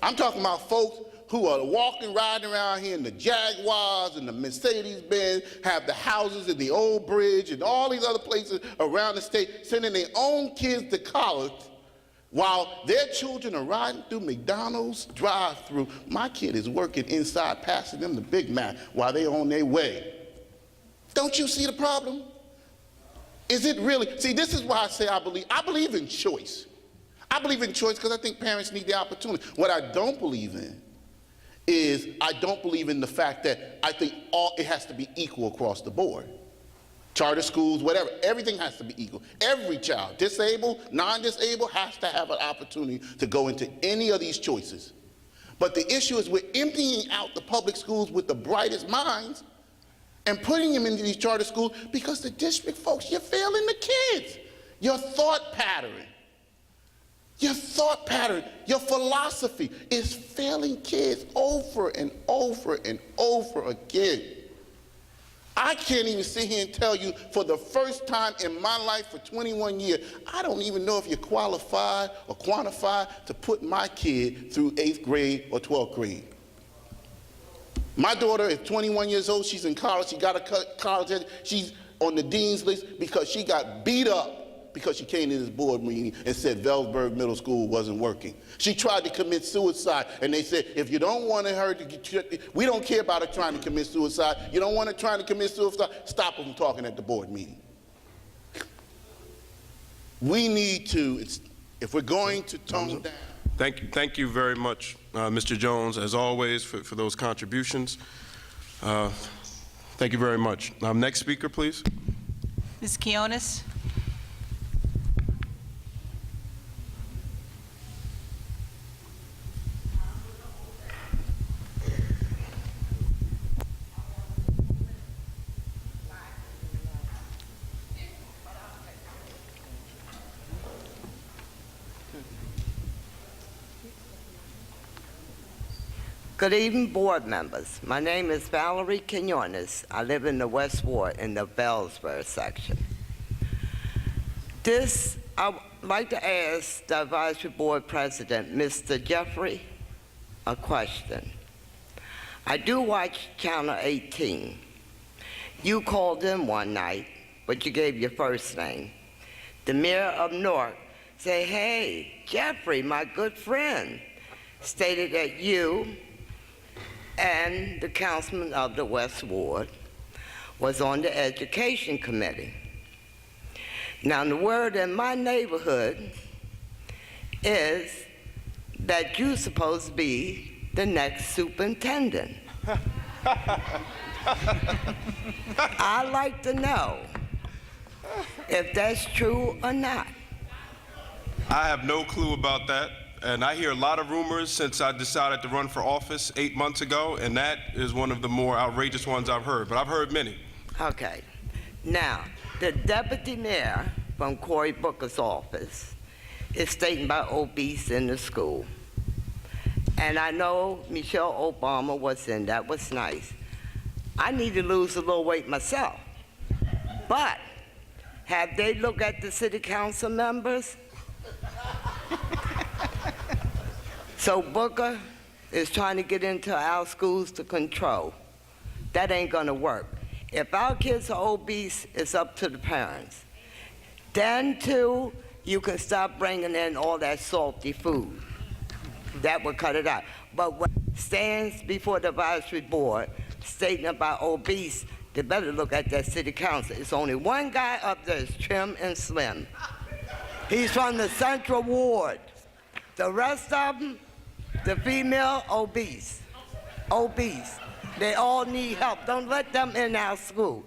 I'm talking about folks who are walking, riding around here in the Jaguars and the Mercedes-Benz, have the houses in the Old Bridge and all these other places around the state, sending their own kids to college while their children are riding through McDonald's drive-through. My kid is working inside, passing them the Big Mac while they're on their way. Don't you see the problem? Is it really? See, this is why I say I believe in choice. I believe in choice because I think parents need the opportunity. What I don't believe in is I don't believe in the fact that I think it has to be equal across the board. Charter schools, whatever, everything has to be equal. Every child, disabled, non-disabled, has to have an opportunity to go into any of these choices. But the issue is we're emptying out the public schools with the brightest minds and putting them into these charter schools because the district folks, you're failing the kids. Your thought pattern, your philosophy is failing kids over and over and over again. I can't even sit here and tell you for the first time in my life for 21 years, I don't even know if you're qualified or quantified to put my kid through 8th grade or 12th grade. My daughter is 21 years old. She's in college. She got a college education. She's on the dean's list because she got beat up because she came to this board meeting and said Velsburg Middle School wasn't working. She tried to commit suicide, and they said, if you don't want her to, we don't care about her trying to commit suicide. You don't want her trying to commit suicide, stop her from talking at the board meeting. We need to, if we're going to tone down. Thank you very much, Mr. Jones, as always, for those contributions. Thank you very much. Next speaker, please. Ms. Quinones? Good evening, board members. My name is Valerie Quinones. I live in the West Ward in the Bellsburg section. I would like to ask the advisory board president, Mr. Jeffrey, a question. I do watch Channel 18. You called in one night, but you gave your first name. The mayor of Newark said, hey, Jeffrey, my good friend, stated that you and the councilman of the West Ward was on the education committee. Now, the word in my neighborhood is that you're supposed to be the next superintendent. I'd like to know if that's true or not. I have no clue about that, and I hear a lot of rumors since I decided to run for office 8 months ago, and that is one of the more outrageous ones I've heard, but I've heard many. Okay. Now, the deputy mayor from Cory Booker's office is stating about obese in the school. And I know Michelle Obama was in, that was nice. I need to lose a little weight myself. But have they looked at the city council members? So Booker is trying to get into our schools to control. That ain't gonna work. If our kids are obese, it's up to the parents. Then too, you can stop bringing in all that salty food. That would cut it out. But what stands before the advisory board stating about obese, they better look at that city council. It's only one guy up there that's trim and slim. He's from the Central Ward. The rest of them, the female, obese. Obese. They all need help. Don't let them in our school.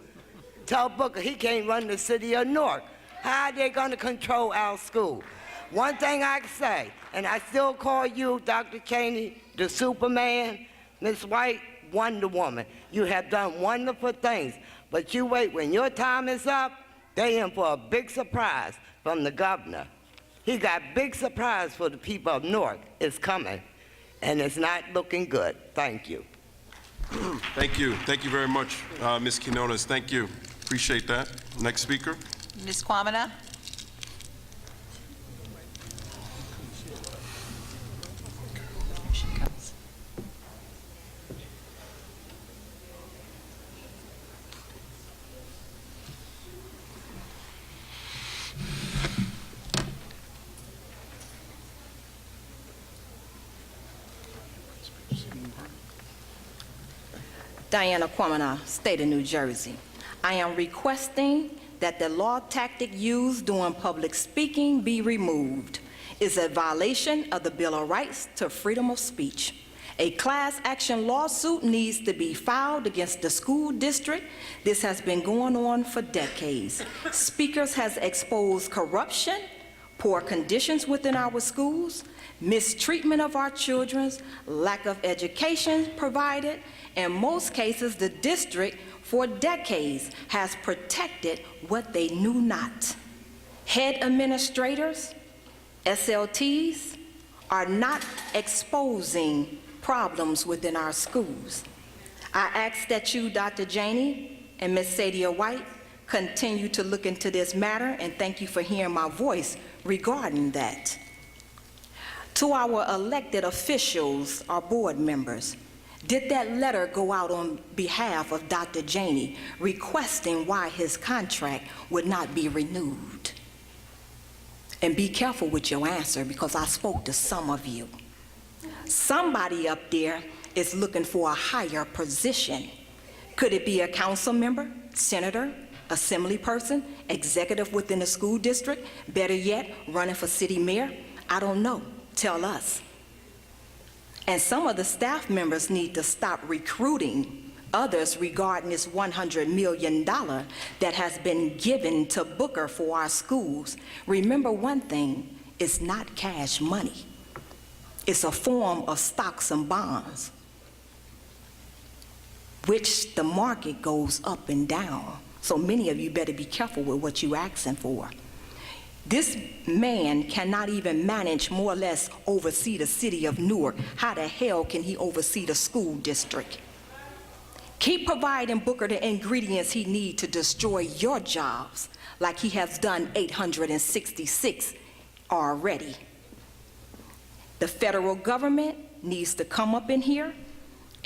Tell Booker he can't run the city of Newark. How are they gonna control our school? One thing I can say, and I still call you, Dr. Cheney, the Superman, Ms. White, Wonder Woman. You have done wonderful things, but you wait, when your time is up, they in for a big surprise from the governor. He got big surprise for the people of Newark. It's coming, and it's not looking good. Thank you. Thank you. Thank you very much, Ms. Quinones. Thank you. Appreciate that. Next speaker. Ms. Kwamina? Here she comes. Diana Quamina, State of New Jersey. I am requesting that the law tactic used during public speaking be removed. It's a violation of the Bill of Rights to freedom of speech. A class action lawsuit needs to be filed against the school district. This has been going on for decades. Speakers has exposed corruption, poor conditions within our schools, mistreatment of our children, lack of education provided. In most cases, the district for decades has protected what they knew not. Head administrators, SLTs, are not exposing problems within our schools. I ask that you, Dr. Janey and Ms. Sadia White, continue to look into this matter, and thank you for hearing my voice regarding that. To our elected officials, our board members, did that letter go out on behalf of Dr. Janey requesting why his contract would not be renewed? And be careful with your answer, because I spoke to some of you. Somebody up there is looking for a higher position. Could it be a council member, senator, assembly person, executive within the school district, better yet, running for city mayor? I don't know. Tell us. And some of the staff members need to stop recruiting Others regarding this $100 million that has been given to Booker for our schools. Remember one thing, it's not cash money. It's a form of stocks and bonds, which the market goes up and down. So many of you better be careful with what you're asking for. This man cannot even manage, more or less oversee the city of Newark. How the hell can he oversee the school district? Keep providing Booker the ingredients he needs to destroy your jobs, like he has done 866 already. The federal government needs to come up in here,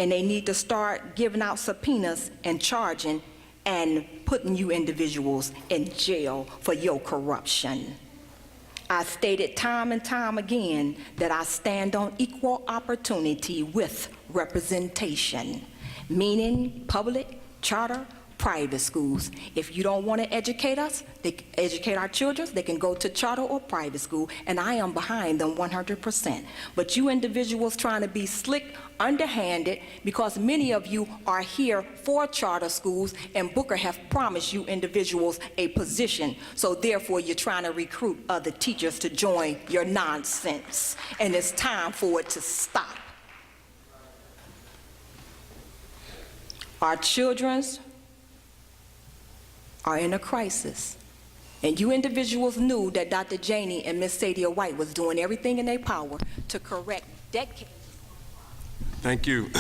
and they need to start giving out subpoenas and charging and putting you individuals in jail for your corruption. I stated time and time again that I stand on equal opportunity with representation, meaning public, charter, private schools. If you don't want to educate us, educate our children, they can go to charter or private school, and I am behind them 100%. But you individuals trying to be slick, underhanded, because many of you are here for charter schools, and Booker have promised you individuals a position, so therefore you're trying to recruit other teachers to join your nonsense, and it's time for it to stop. Our children's are in a crisis. And you individuals knew that Dr. Janey and Miss Sadia White was doing everything in their power to correct decades. Thank you.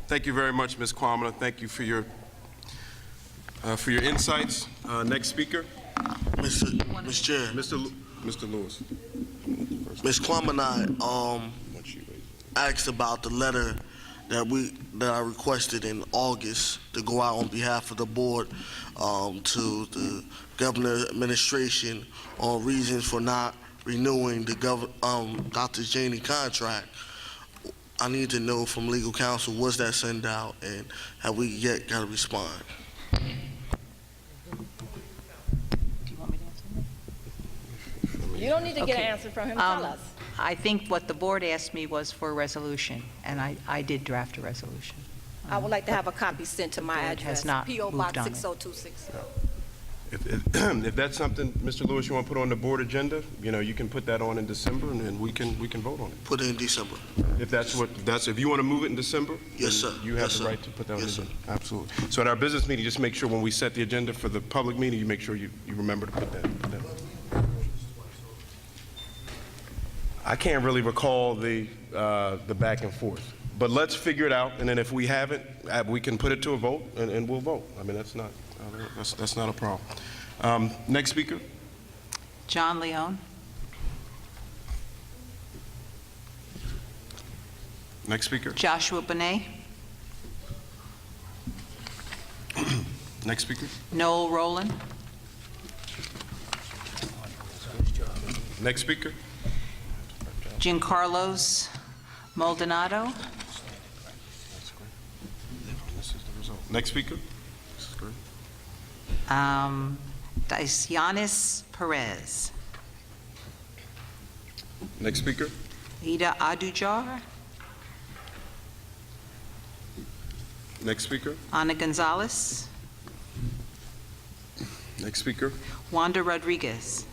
Thank you very much, Ms. Kwamina. Thank you for your insights. Next speaker. Mr. Chair. Mr. Lewis. Ms. Kwamina asked about the letter that I requested in August to go out on behalf of the board to the governor administration on reasons for not renewing the Dr. Janey contract. I need to know from legal counsel, was that sent out, and have we yet got a response? Do you want me to answer? You don't need to get Okay. an answer from him. Tell us. I think what the board asked me was for a resolution, and I did draft a resolution. I would like to have a copy sent to my board address, has not P.O. moved Box on it. 60260. If that's something, Mr. Lewis, you want to put on the board agenda, you can put that on in December, and then we can vote on it. Put it in December. If you want to move it in December? Yes, then sir. You have Yes, the sir. right to put that on the Yes, sir. agenda. Absolutely. So at our business meeting, just make sure when we set the agenda for the public meeting, you make sure you remember to put that. I can't really recall the back and forth, but let's figure it out, and then if we have it, we can put it to a vote, and we'll vote. I mean, that's not a problem. Next speaker. John Leone. Next speaker. Joshua Bonet. Next speaker. Noel Rowland. Next speaker. Giancarlos Maldonado. This is the result. Next speaker. This is great. Daisyanis Perez. Next speaker. Ida Adujar. Next speaker. Ana Gonzalez. Next speaker. Wanda Rodriguez.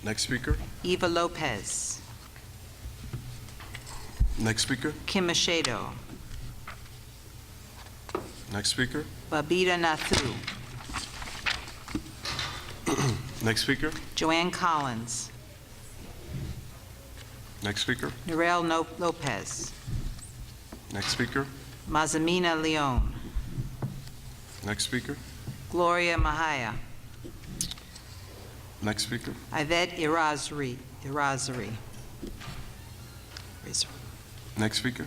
Next speaker. Eva Lopez. Next speaker. Kim Machedo. Next speaker. Babita Nathu. Next speaker. Joanne Collins. Next speaker. Narelle Lopez. Next speaker. Mazamina Leon. Next speaker. Gloria Mahaya. Next speaker. Yvette Irazari. Next speaker.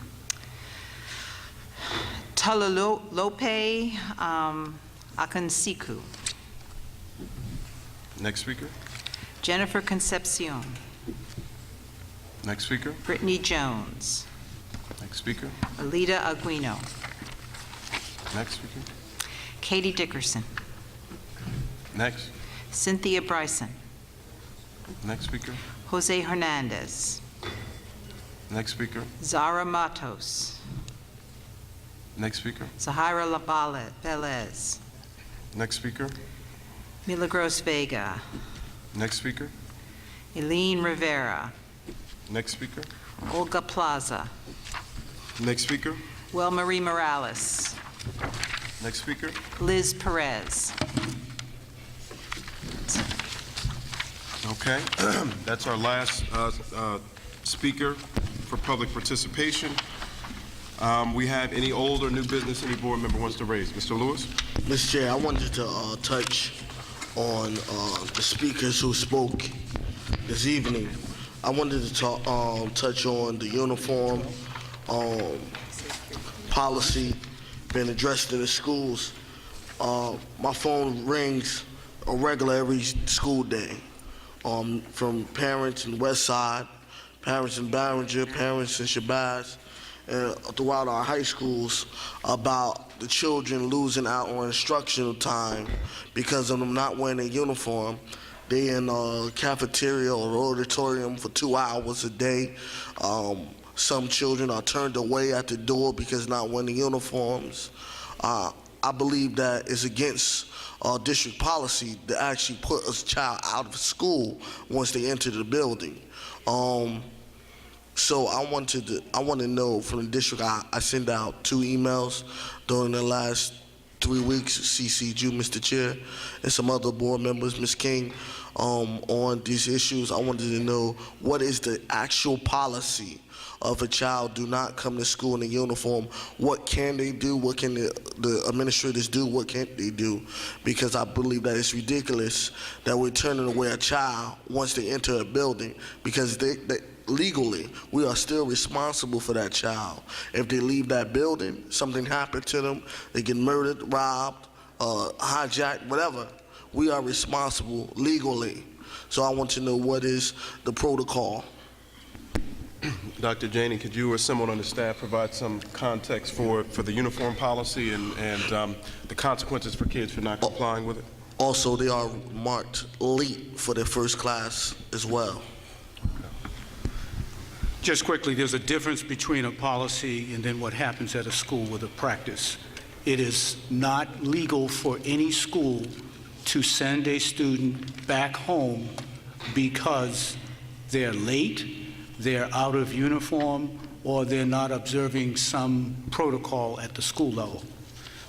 Talalope Akansiku. Next speaker. Jennifer Concepcion. Next speaker. Brittany Jones. Next speaker. Alida Aguino. Next speaker. Katie Dickerson. Next. Cynthia Bryson. Next speaker. Jose Hernandez. Next speaker. Zara Matos. Next speaker. Zahira Velez. Next speaker. Milagros Vega. Next speaker. Eileen Rivera. Next speaker. Olga Plaza. Next speaker. Marie Morales. Next speaker. Liz Perez. Okay, that's our last speaker for public participation. We have any old or new business any board member wants to raise? Mr. Lewis? Mr. Chair, I wanted to touch on the speakers who spoke this evening. I wanted to touch on the uniform policy being addressed in the schools. My phone rings regular every school day from parents in West Side, parents in Barringer, parents in Shabazz, and throughout our high schools about the children losing out on instructional time because of them not wearing a uniform. They in a cafeteria or auditorium for 2 hours a day. Some children are turned away at the door because not wearing uniforms. I believe that it's against district policy to actually put a child out of school once they enter the building. So I want to know from the district. I sent out 2 emails during the last 3 weeks, CC'd you, Mr. Chair, and some other board members, Ms. King, on these issues. I wanted to know what is the actual policy of a child do not come to school in a uniform. What can they do? What can the administrators do? What can't they do? Because I believe that it's ridiculous that we're turning away a child once they enter a building, because they legally, we are still responsible for that child. If they leave that building, something happened to them, they get murdered, robbed, hijacked, whatever, we are responsible legally. So I want to know what is the protocol. Dr. Janey, could you or someone on the staff provide some context for the uniform policy and the consequences for kids for not complying with it? Also, they are marked late for their first class as well. Just quickly, there's a difference between a policy and then what happens at a school with a practice. It is not legal for any school to send a student back home because they're late, they're out of uniform, or they're not observing some protocol at the school level.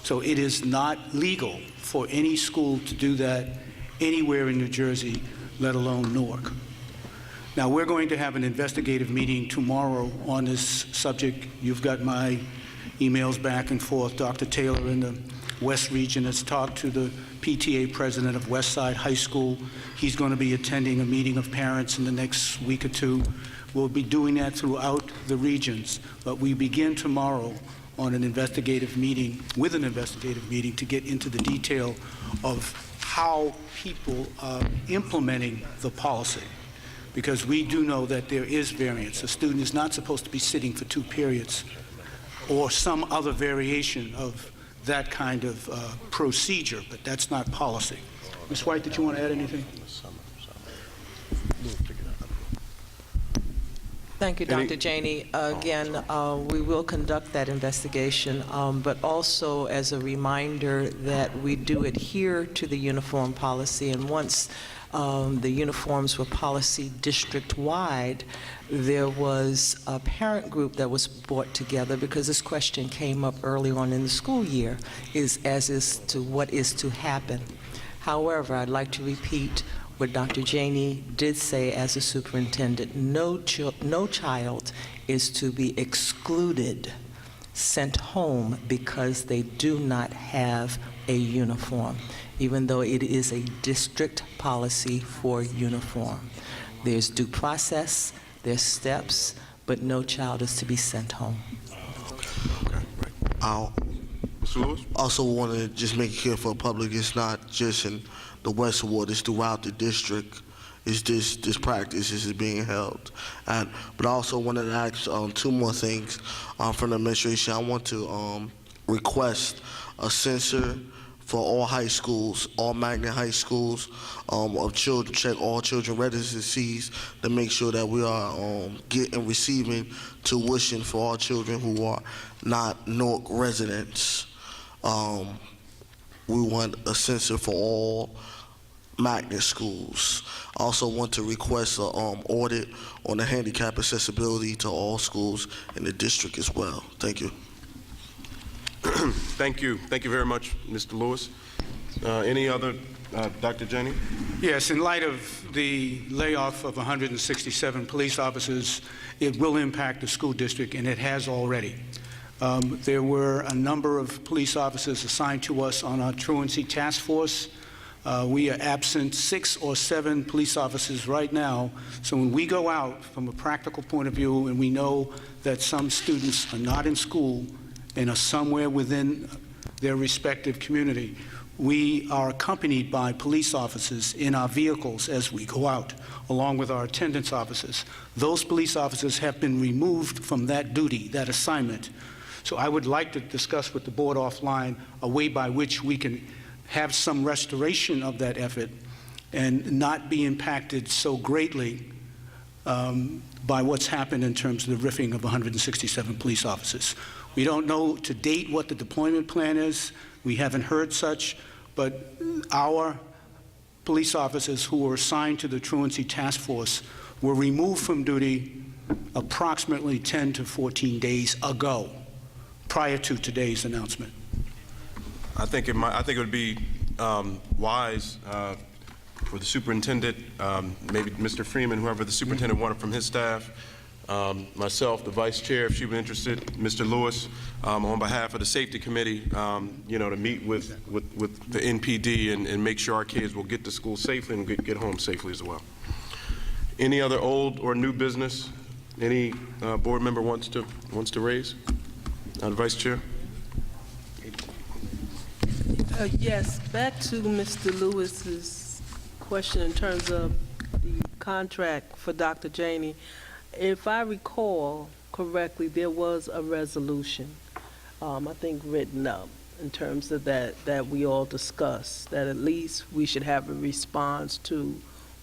So it is not legal for any school to do that anywhere in New Jersey, let alone Newark. Now, we're going to have an investigative meeting tomorrow on this subject. You've got my emails back and forth. Dr. Taylor in the West Region has talked to the PTA president of Westside High School. He's going to be attending a meeting of parents in the next week or 2. We'll be doing that throughout the regions, but we begin tomorrow on an investigative meeting, to get into the detail of how people are implementing the policy. Because we do know that there is variance. A student is not supposed to be sitting for 2 periods or some other variation of that kind of procedure, but that's not policy. Ms. White, did you want to add anything? Thank you, Dr. Janey. Again, we will conduct that investigation, but also as a reminder that we do adhere to the uniform policy, and once the uniforms were policy district-wide, there was a parent group that was brought together because this question came up early on in the school year, as to what is to happen. However, I'd like to repeat what Dr. Janey did say as a superintendent. No child is to be excluded, sent home because they do not have a uniform, even though it is a district policy for uniform. There's due process, there's steps, but no child is to be sent home. Okay, right. Mr. Lewis? Also want to just make it clear for the public, it's not just in the West Ward, it's throughout the district. Is this practice is being held. But I also wanted to ask 2 more things from the administration. I want to request a censor for all high schools, all magnet high schools, of children, check all children residencies to make sure that we are getting, receiving tuition for all children who are not Newark residents. We want a censor for all magnet schools. I also want to request an audit on the handicap accessibility to all schools in the district as well. Thank you. Thank you. Thank you very much, Mr. Lewis. Any other, Dr. Jenny? Yes, in light of the layoff of 167 police officers, it will impact the school district, and it has already. There were a number of police officers assigned to us on our truancy task force. We are absent 6 or 7 police officers right now. So when we go out from a practical point of view and we know that some students are not in school and are somewhere within their respective community, we are accompanied by police officers in our vehicles as we go out, along with our attendance officers. Those police officers have been removed from that duty, that assignment. So I would like to discuss with the board offline a way by which we can have some restoration of that effort and not be impacted so greatly by what's happened in terms of the riffing of 167 police officers. We don't know to date what the deployment plan is. We haven't heard such, but our police officers who were assigned to the truancy task force were removed from duty approximately 10 to 14 days ago, prior to today's announcement. I think it would be wise for the superintendent, maybe Mr. Freeman, whoever the superintendent wanted from his staff, myself, the vice chair, if she was interested, Mr. Lewis, on behalf of the safety committee, you know, to meet with the NPD and make sure our kids will get to school safely and get home safely as well. Any other old or new business any board member wants to raise? The vice chair. Yes, back to Mr. Lewis's question in terms of the contract for Dr. Janey. If I recall correctly, there was a resolution, I think written up in terms of that we all discussed, that at least we should have a response to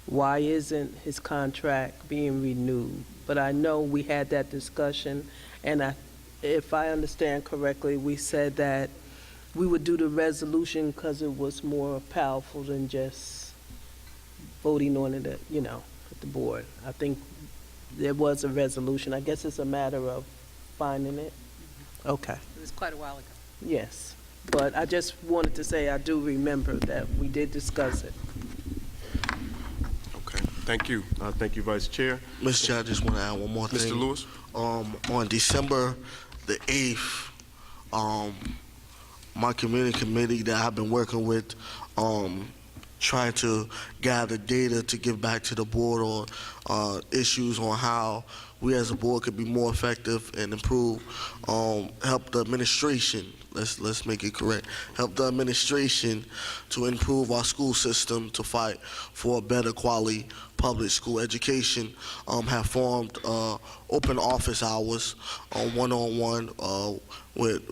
why isn't his contract being renewed. But I know we had that discussion, and if I understand correctly, we said that we would do the resolution because it was more powerful than just voting on it at, you know, at the board. I think there was a resolution. I guess it's a matter of finding it. Okay. It was quite a while ago. Yes. But I just wanted to say I do remember that we did discuss it. Okay. Thank you. Thank you, Vice Chair. Mr. Chair, I just want to add one more thing. Mr. Lewis? On December the 8th, my community committee that I've been working with, trying to gather data to give back to the board on issues on how we as a board could be more effective and improve, help the administration, let's make it correct, help the administration to improve our school system to fight for a better quality public school education, have formed open office hours on one-on-one with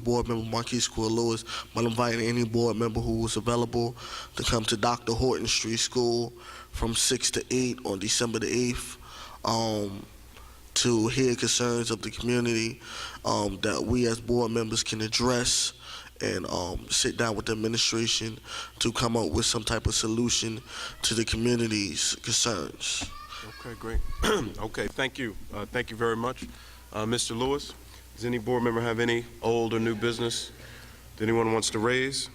board member Marquise Lewis, but inviting any board member who was available to come to Dr. Horton Street School from 6 to 8 on December the 8th to hear concerns of the community that we as board members can address and sit down with the administration to come up with some type of solution to the community's concerns. Okay, great. Okay, thank you. Thank you very much. Mr. Lewis, does any board member have any old or new business that anyone wants to raise?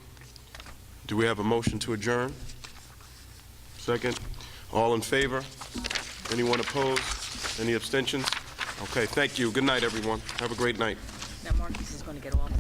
Do we have a motion to adjourn? Second. All in favor? Anyone opposed? Any abstentions? Okay, thank you. Good night, everyone. Have a great night. Now Marcus is going to get off.